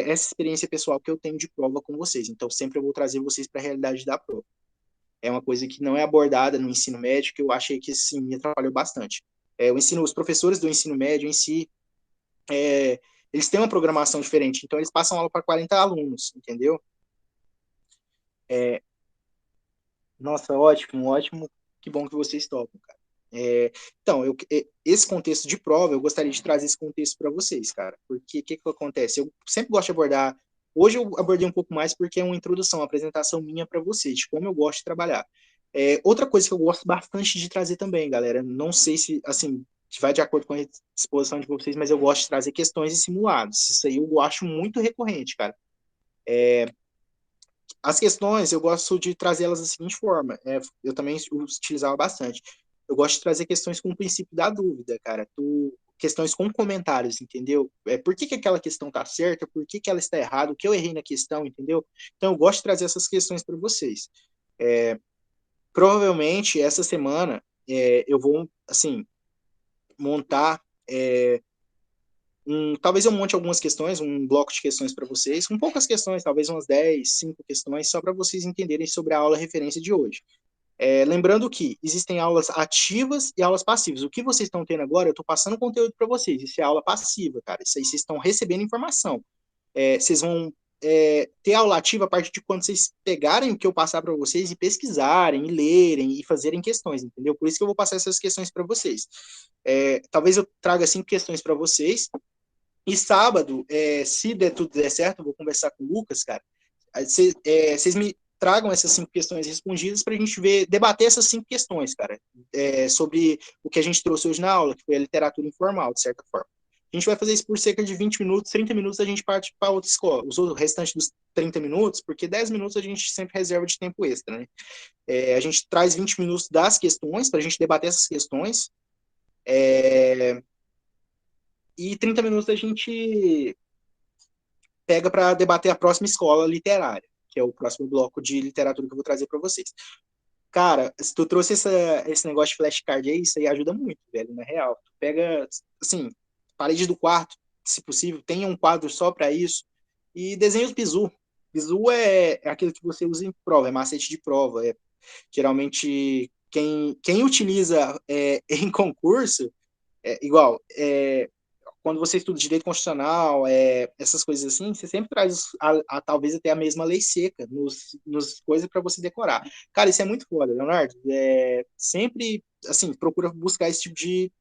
Speaker 1: essa experiência pessoal que eu tenho de prova com vocês. Então sempre eu vou trazer vocês para a realidade da prova. É uma coisa que não é abordada no ensino médio, que eu achei que sim, me atrapalhou bastante. Os professores do ensino médio em si, eles têm uma programação diferente, então eles passam aula para 40 alunos, entendeu? Nossa, ótimo, ótimo, que bom que vocês topam, cara. Então, esse contexto de prova, eu gostaria de trazer esse contexto para vocês, cara, porque o que acontece? Eu sempre gosto de abordar, hoje eu abordei um pouco mais porque é uma introdução, uma apresentação minha para vocês, de como eu gosto de trabalhar. Outra coisa que eu gosto bastante de trazer também, galera, não sei se, assim, vai de acordo com a disposição de vocês, mas eu gosto de trazer questões e simulados. Isso aí eu acho muito recorrente, cara. As questões, eu gosto de trazê-las da seguinte forma, eu também utilizava bastante. Eu gosto de trazer questões com o princípio da dúvida, cara. Questões com comentários, entendeu? Por que aquela questão tá certa, por que ela está errada, o que eu errei na questão, entendeu? Então, eu gosto de trazer essas questões para vocês. Provavelmente, essa semana, eu vou, assim, montar talvez eu monte algumas questões, um bloco de questões para vocês, com poucas questões, talvez umas 10, 5 questões, só para vocês entenderem sobre a aula referência de hoje. Lembrando que existem aulas ativas e aulas passivas. O que vocês estão tendo agora, eu estou passando conteúdo para vocês. Isso é aula passiva, cara. Isso aí vocês estão recebendo informação. Vocês vão ter aula ativa a partir de quando vocês pegarem o que eu passar para vocês e pesquisarem, e lerem e fazerem questões, entendeu? Por isso que eu vou passar essas questões para vocês. Talvez eu traga 5 questões para vocês. E sábado, se tudo der certo, eu vou conversar com o Lucas, cara. Vocês me tragam essas 5 questões respondidas para a gente debater essas 5 questões, cara, sobre o que a gente trouxe hoje na aula, que foi a literatura informal, de certa forma. A gente vai fazer isso por cerca de 20 minutos, 30 minutos a gente parte para outra escola. O restante dos 30 minutos, porque 10 minutos a gente sempre reserva de tempo extra, né? A gente traz 20 minutos das questões, para a gente debater essas questões, e 30 minutos a gente pega para debater a próxima escola literária, que é o próximo bloco de literatura que eu vou trazer para vocês. Cara, se tu trouxe esse negócio de flashcard aí, isso aí ajuda muito, velho, na real. Tu pega, assim, parede do quarto, se possível, tenha um quadro só para isso, e desenha os bizu. Bizu é aquilo que você usa em prova, é macete de prova. Geralmente, quem utiliza em concurso, igual, quando você estuda direito constitucional, essas coisas assim, você sempre traz talvez até a mesma lei seca nos coisas para você decorar. Cara, isso é muito foda, Leonardo. Sempre, assim, procura buscar esse tipo de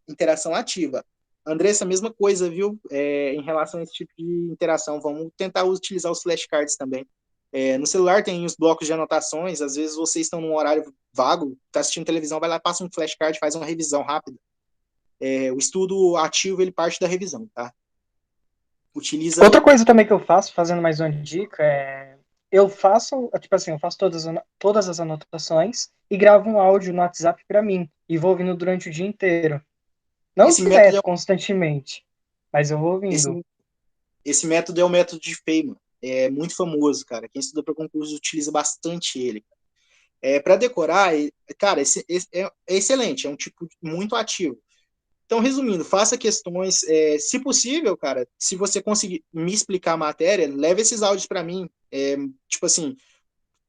Speaker 1: interação ativa. Andressa, mesma coisa, viu? Em relação a esse tipo de interação, vamos tentar utilizar os flashcards também. No celular tem os blocos de anotações, às vezes vocês estão num horário vago, tá assistindo televisão, vai lá, passa um flashcard, faz uma revisão rápida. O estudo ativo, ele parte da revisão, tá? Utiliza...
Speaker 2: Outra coisa também que eu faço, fazendo mais uma dica, eu faço, tipo assim, eu faço todas as anotações e gravo um áudio no WhatsApp para mim e vou ouvindo durante o dia inteiro. Não
Speaker 1: Esse método
Speaker 2: direto, constantemente, mas eu vou
Speaker 1: esse,
Speaker 2: ouvindo.
Speaker 1: esse método é o método de Feynman. É muito famoso, cara. Quem estuda para concurso utiliza bastante ele. Para decorar, cara, esse é excelente, é um tipo muito ativo. Então, resumindo, faça questões, se possível, cara, se você conseguir me explicar a matéria, leve esses áudios para mim. Tipo assim,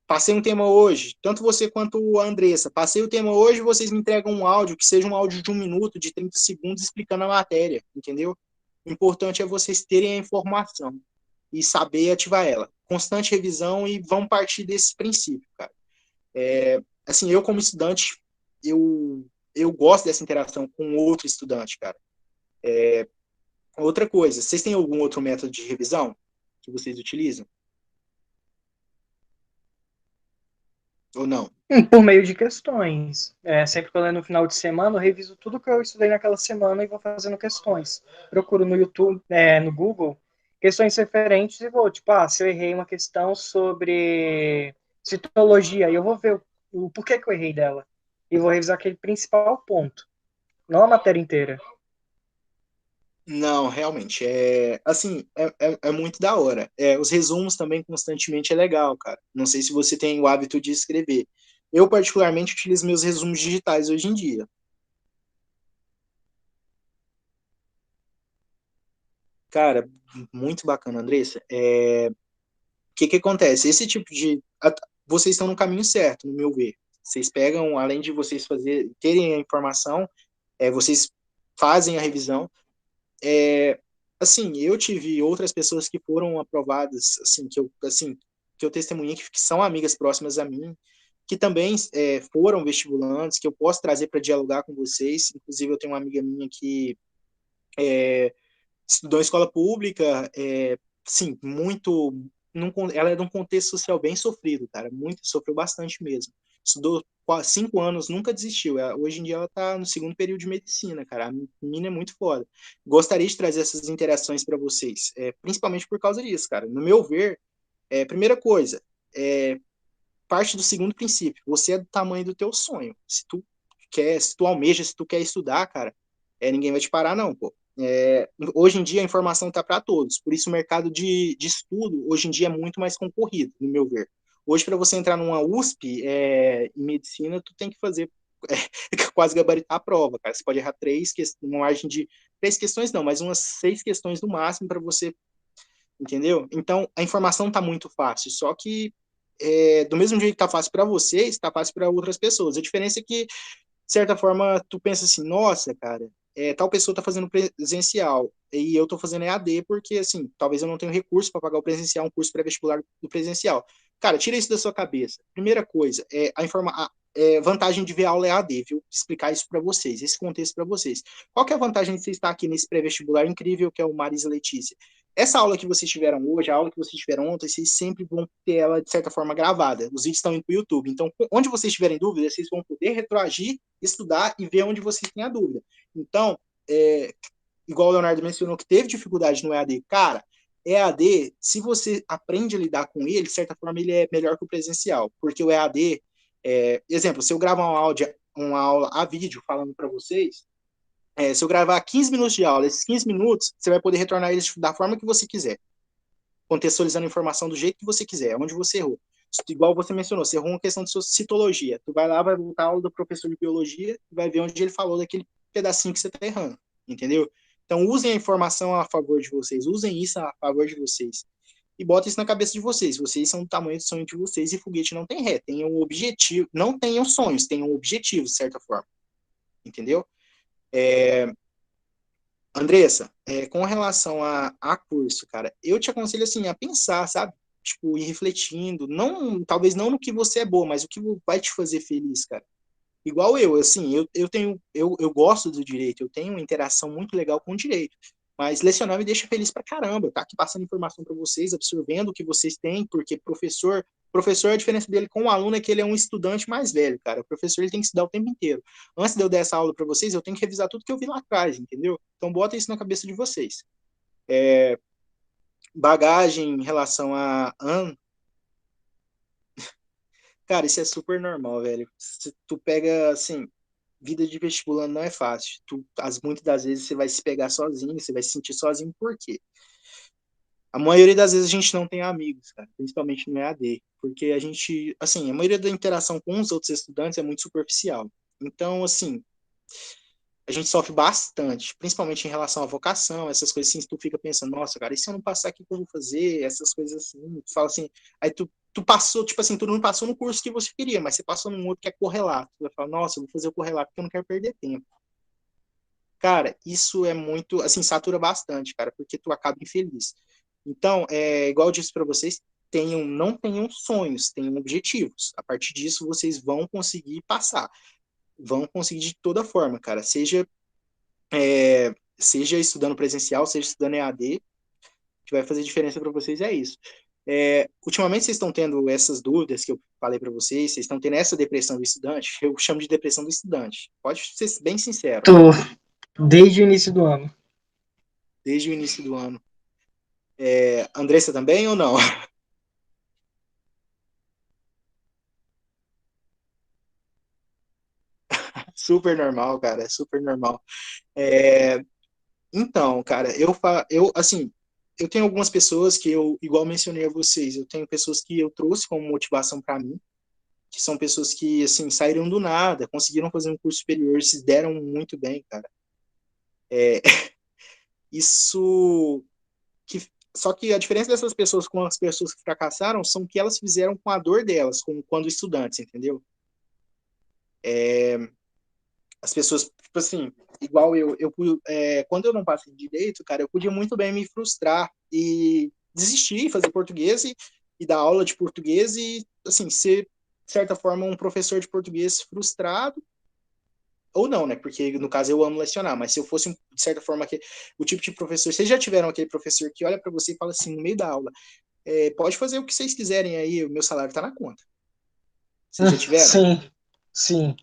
Speaker 1: passei um tema hoje, tanto você quanto a Andressa, passei o tema hoje, vocês me entregam um áudio, que seja um áudio de 1 minuto, de 30 segundos, explicando a matéria, entendeu? O importante é vocês terem a informação e saber ativar ela. Constante revisão e vão partir desse princípio, cara. Assim, eu como estudante, eu gosto dessa interação com outro estudante, cara. Outra coisa, vocês têm algum outro método de revisão que vocês utilizam? Ou não?
Speaker 2: Por meio de questões. Sempre que eu leio no final de semana, eu reviso tudo que eu estudei naquela semana e vou fazendo questões. Procuro no YouTube, no Google, questões referentes e vou, tipo, se eu errei uma questão sobre citologia, e eu vou ver o porquê que eu errei dela. E vou revisar aquele principal ponto, não a matéria inteira.
Speaker 1: Não, realmente, assim, é muito da hora. Os resumos também constantemente é legal, cara. Não sei se você tem o hábito de escrever. Eu, particularmente, utilizo meus resumos digitais hoje em dia. Cara, muito bacana, Andressa. Que acontece? Esse tipo de... Vocês estão no caminho certo, no meu ver. Vocês pegam, além de vocês terem a informação, vocês fazem a revisão. Assim, eu tive outras pessoas que foram aprovadas, que eu testemunhei, que são amigas próximas a mim, que também foram vestibulantes, que eu posso trazer para dialogar com vocês. Inclusive, eu tenho uma amiga minha que estudou em escola pública, sim, muito. Ela é de um contexto social bem sofrido, cara, muito, sofreu bastante mesmo. Estudou 5 anos, nunca desistiu. Hoje em dia ela está no segundo período de medicina, cara. A menina é muito foda. Gostaria de trazer essas interações para vocês, principalmente por causa disso, cara. No meu ver, primeira coisa, parte do segundo princípio. Você é do tamanho do teu sonho. Se tu almeja, se tu quer estudar, cara, ninguém vai te parar, não, pô. Hoje em dia a informação está para todos, por isso o mercado de estudo hoje em dia é muito mais concorrido, no meu ver. Hoje, para você entrar numa USP em medicina, tu tem que fazer quase gabaritar a prova, cara. Você pode errar uma margem de 3 questões, não, mas umas 6 questões no máximo para você, entendeu? Então, a informação está muito fácil, só que do mesmo jeito que tá fácil para vocês, tá fácil para outras pessoas. A diferença é que, de certa forma, tu pensa assim, nossa, cara, tal pessoa tá fazendo presencial e eu tô fazendo EAD porque, assim, talvez eu não tenha recurso para pagar o presencial, um curso pré-vestibular do presencial. Cara, tira isso da sua cabeça. Primeira coisa, vantagem de ver aula EAD, viu? Explicar isso para vocês, esse contexto para vocês. Qual que é a vantagem de você estar aqui nesse pré-vestibular incrível que é o Marisa Letícia? Essa aula que vocês tiveram hoje, a aula que vocês tiveram ontem, vocês sempre vão ter ela, de certa forma, gravada. Os vídeos estão indo para o YouTube. Então, onde vocês tiverem dúvida, vocês vão poder retroagir, estudar e ver onde vocês têm a dúvida. Então, igual o Leonardo mencionou que teve dificuldade no EAD, cara, EAD, se você aprende a lidar com ele, de certa forma, ele é melhor que o presencial. Porque o EAD, exemplo, se eu gravar uma aula a vídeo falando para vocês, se eu gravar 15 minutos de aula, esses 15 minutos, você vai poder retornar eles da forma que você quiser, contextualizando a informação do jeito que você quiser, onde você errou. Igual você mencionou, você errou uma questão de sua citologia. Tu vai lá, vai voltar a aula do professor de biologia, vai ver onde ele falou daquele pedacinho que você está errando, entendeu? Então, usem a informação a favor de vocês, usem isso a favor de vocês. E botem isso na cabeça de vocês. Vocês são do tamanho do sonho de vocês e foguete não tem ré. Tenham um objetivo, não tenham sonhos, tenham objetivos, de certa forma. Entendeu? Andressa, com relação a curso, cara, eu te aconselho assim a pensar, sabe? Tipo, ir refletindo, não, talvez não no que você é boa, mas o que vai te fazer feliz, cara. Igual eu, assim, eu gosto do direito, eu tenho uma interação muito legal com o direito, mas lecionar me deixa feliz pra caramba, tá aqui passando informação para vocês, absorvendo o que vocês têm, porque professor, a diferença dele com o aluno é que ele é um estudante mais velho, cara, o professor ele tem que estudar o tempo inteiro. Antes de eu dar essa aula para vocês, eu tenho que revisar tudo que eu vi lá atrás, entendeu? Então bota isso na cabeça de vocês. Bagagem em relação a ano, cara, isso é super normal, velho. Se tu pega, assim, vida de vestibulando não é fácil. Muitas das vezes você vai se pegar sozinho, você vai se sentir sozinho, por quê? A maioria das vezes a gente não tem amigos, cara, principalmente no EAD, porque a gente, assim, a maioria da interação com os outros estudantes é muito superficial. Então, assim, a gente sofre bastante, principalmente em relação à vocação, essas coisas assim, tu fica pensando, nossa, cara, e se eu não passar, o que eu vou fazer? Essas coisas assim, tu fala assim, aí tu passou, tipo assim, tu não passou no curso que você queria, mas você passou num outro que é correlato. Tu vai falar, nossa, eu vou fazer o correlato porque eu não quero perder tempo. Cara, isso é muito, assim, satura bastante, cara, porque tu acaba infeliz. Então, igual eu disse para vocês, não tenham sonhos, tenham objetivos. A partir disso, vocês vão conseguir passar. Vão conseguir de toda forma, cara. Seja estudando presencial, seja estudando EAD, o que vai fazer diferença para vocês é isso. Ultimamente vocês estão tendo essas dúvidas que eu falei para vocês estão tendo essa depressão do estudante, eu chamo de depressão do estudante. Pode ser bem sincero.
Speaker 2: Tô, desde o início do ano.
Speaker 1: Desde o início do ano. Andressa também ou não? Super normal, cara, é super normal. Então, cara, assim, eu tenho algumas pessoas que igual mencionei a vocês, eu tenho pessoas que eu trouxe como motivação para mim, que são pessoas que, assim, saíram do nada, conseguiram fazer um curso superior, se deram muito bem, cara. Isso que só que a diferença dessas pessoas com as pessoas que fracassaram são que elas fizeram com a dor delas, como quando estudantes, entendeu? As pessoas, tipo assim, igual quando eu não passei de direito, cara, eu podia muito bem me frustrar e desistir, fazer português e dar aula de português e, assim, ser, de certa forma, um professor de português frustrado, ou não, né? Porque, no caso, eu amo lecionar, mas se eu fosse, de certa forma, o tipo de professor, vocês já tiveram aquele professor que olha para você e fala assim, no meio da aula, pode fazer o que vocês quiserem aí, o meu salário tá na conta. Vocês já tiveram?
Speaker 2: Sim, sim.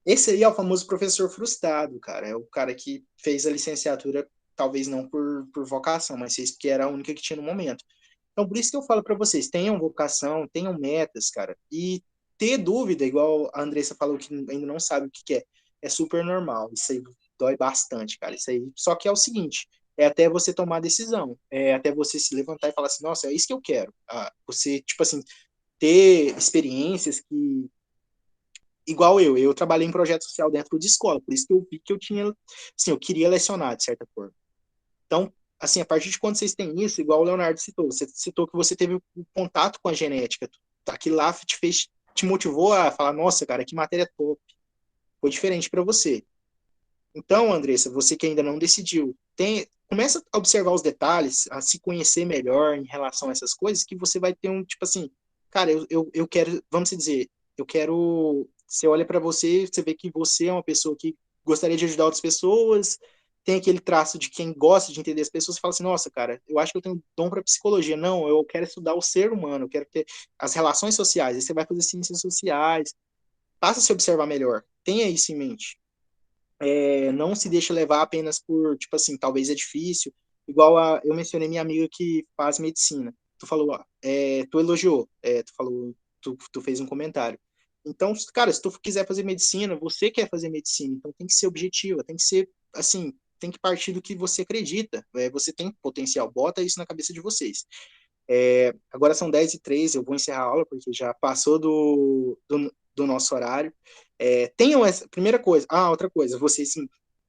Speaker 1: Esse aí é o famoso professor frustrado, cara. É o cara que fez a licenciatura, talvez não por vocação, mas fez porque era a única que tinha no momento. Então, por isso que eu falo para vocês, tenham vocação, tenham metas, cara. E ter dúvida, igual a Andressa falou que ainda não sabe o que é super normal. Isso aí dói bastante, cara. Isso aí. Só que é o seguinte, é até você tomar a decisão, é até você se levantar e falar assim, nossa, é isso que eu quero. Você, tipo assim, ter experiências que igual eu trabalhei em projeto social dentro de escola, por isso que eu vi que eu tinha, assim, eu queria lecionar, de certa forma. Então, assim, a partir de quando vocês têm isso, igual o Leonardo citou, você citou que você teve o contato com a genética, aquilo lá te motivou a falar, nossa, cara, que matéria top, foi diferente para você. Então, Andressa, você que ainda não decidiu, começa a observar os detalhes, a se conhecer melhor em relação a essas coisas, que você vai ter um, tipo assim, cara, eu quero, vamos dizer, eu quero, você olha para você, você vê que você é uma pessoa que gostaria de ajudar outras pessoas, tem aquele traço de quem gosta de entender as pessoas, você fala assim, nossa, cara, eu acho que eu tenho dom para psicologia. Não, eu quero estudar o ser humano, eu quero ter as relações sociais, aí você vai fazer ciências sociais, passa a se observar melhor, tenha isso em mente. Não se deixa levar apenas por, tipo assim, talvez é difícil. Igual eu mencionei minha amiga que faz medicina. Tu falou, tu elogiou, tu falou, tu fez um comentário. Então, cara, se tu quiser fazer medicina, você quer fazer medicina, então tem que ser objetiva, tem que ser, assim, tem que partir do que você acredita. Você tem potencial, bota isso na cabeça de vocês. Agora são 10h03, eu vou encerrar a aula, porque já passou do nosso horário. Tenham essa. Primeira coisa. Outra coisa, vocês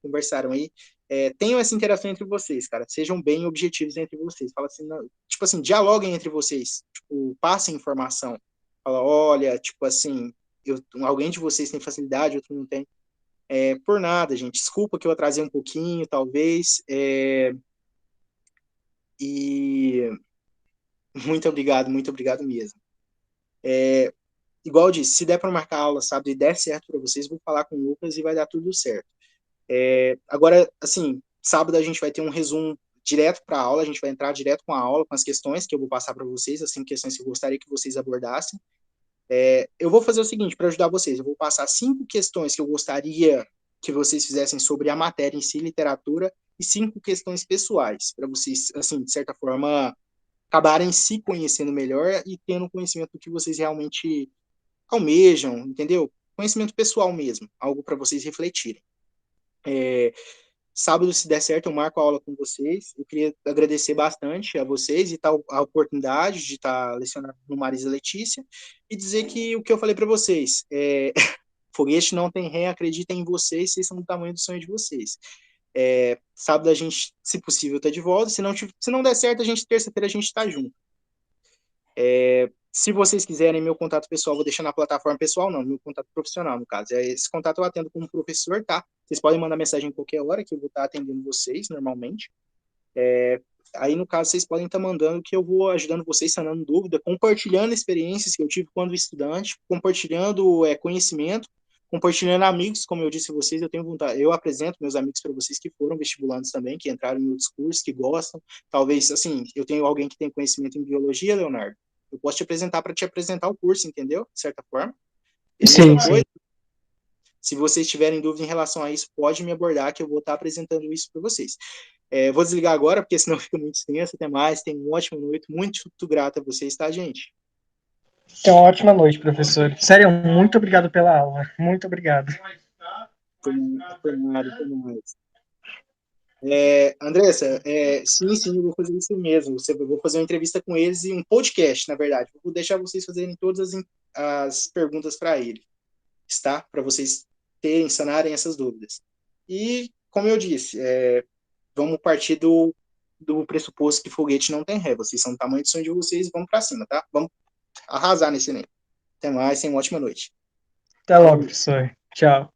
Speaker 1: conversaram aí. Tenham essa interação entre vocês, cara. Sejam bem objetivos entre vocês. Fala assim, não, tipo assim, dialoguem entre vocês. Tipo, passem informação. Fala, olha, tipo assim, alguém de vocês tem facilidade, outro não tem. Por nada, gente. Desculpa que eu atrasei um pouquinho, talvez. E muito obrigado mesmo. Igual eu disse, se der para marcar aula sábado e der certo para vocês, vou falar com o Lucas e vai dar tudo certo. Agora, assim, sábado a gente vai ter um resumo direto para a aula, a gente vai entrar direto com a aula, com as questões que eu vou passar para vocês, assim, questões que eu gostaria que vocês abordassem. Eu vou fazer o seguinte, para ajudar vocês, eu vou passar 5 questões que eu gostaria que vocês fizessem sobre a matéria em si, literatura, e 5 questões pessoais, para vocês, assim, de certa forma, acabarem se conhecendo melhor e tendo conhecimento do que vocês realmente almejam, entendeu? Conhecimento pessoal mesmo, algo para vocês refletirem. Sábado, se der certo, eu marco a aula com vocês. Eu queria agradecer bastante a vocês e tal a oportunidade de estar lecionando no Marisa Letícia e dizer que o que eu falei para vocês, foguete não tem ré, acreditem em vocês, vocês são do tamanho do sonho de vocês. Sábado a gente, se possível, tá de volta. Se não der certo, terça-feira a gente tá junto. Se vocês quiserem meu contato pessoal, vou deixar na plataforma pessoal, não, meu contato profissional, no caso. Esse contato eu atendo como professor, tá? Vocês podem mandar mensagem em qualquer hora, que eu vou estar atendendo vocês, normalmente. Aí, no caso, vocês podem estar mandando que eu vou ajudando vocês, sanando dúvida, compartilhando experiências que eu tive quando estudante, compartilhando conhecimento, compartilhando amigos, como eu disse a vocês, eu tenho vontade, eu apresento meus amigos para vocês que foram vestibulantes também, que entraram em outros cursos, que gostam. Talvez, assim, eu tenho alguém que tem conhecimento em biologia, Leonardo, eu posso te apresentar para te apresentar o curso, entendeu? De certa forma. E a mesma coisa, se vocês tiverem dúvida em relação a isso, pode me abordar que eu vou estar apresentando isso para vocês. Vou desligar agora, porque senão fica muito extenso. Até mais, tenham uma ótima noite. Muito grato a vocês, tá, gente?
Speaker 2: Então, ótima noite, professor. Sério, muito obrigado pela aula. Muito obrigado.
Speaker 1: Por nada. Andressa, sim, eu vou fazer isso mesmo. Eu vou fazer uma entrevista com eles e um podcast, na verdade. Vou deixar vocês fazerem todas as perguntas para ele, tá? Para vocês sanarem essas dúvidas. E, como eu disse, vamos partir do pressuposto que foguete não tem ré. Vocês são do tamanho do sonho de vocês, vamos para cima, tá? Vamos arrasar nesse Enem. Até mais, tenha uma ótima noite.
Speaker 2: Até logo, professor. Tchau.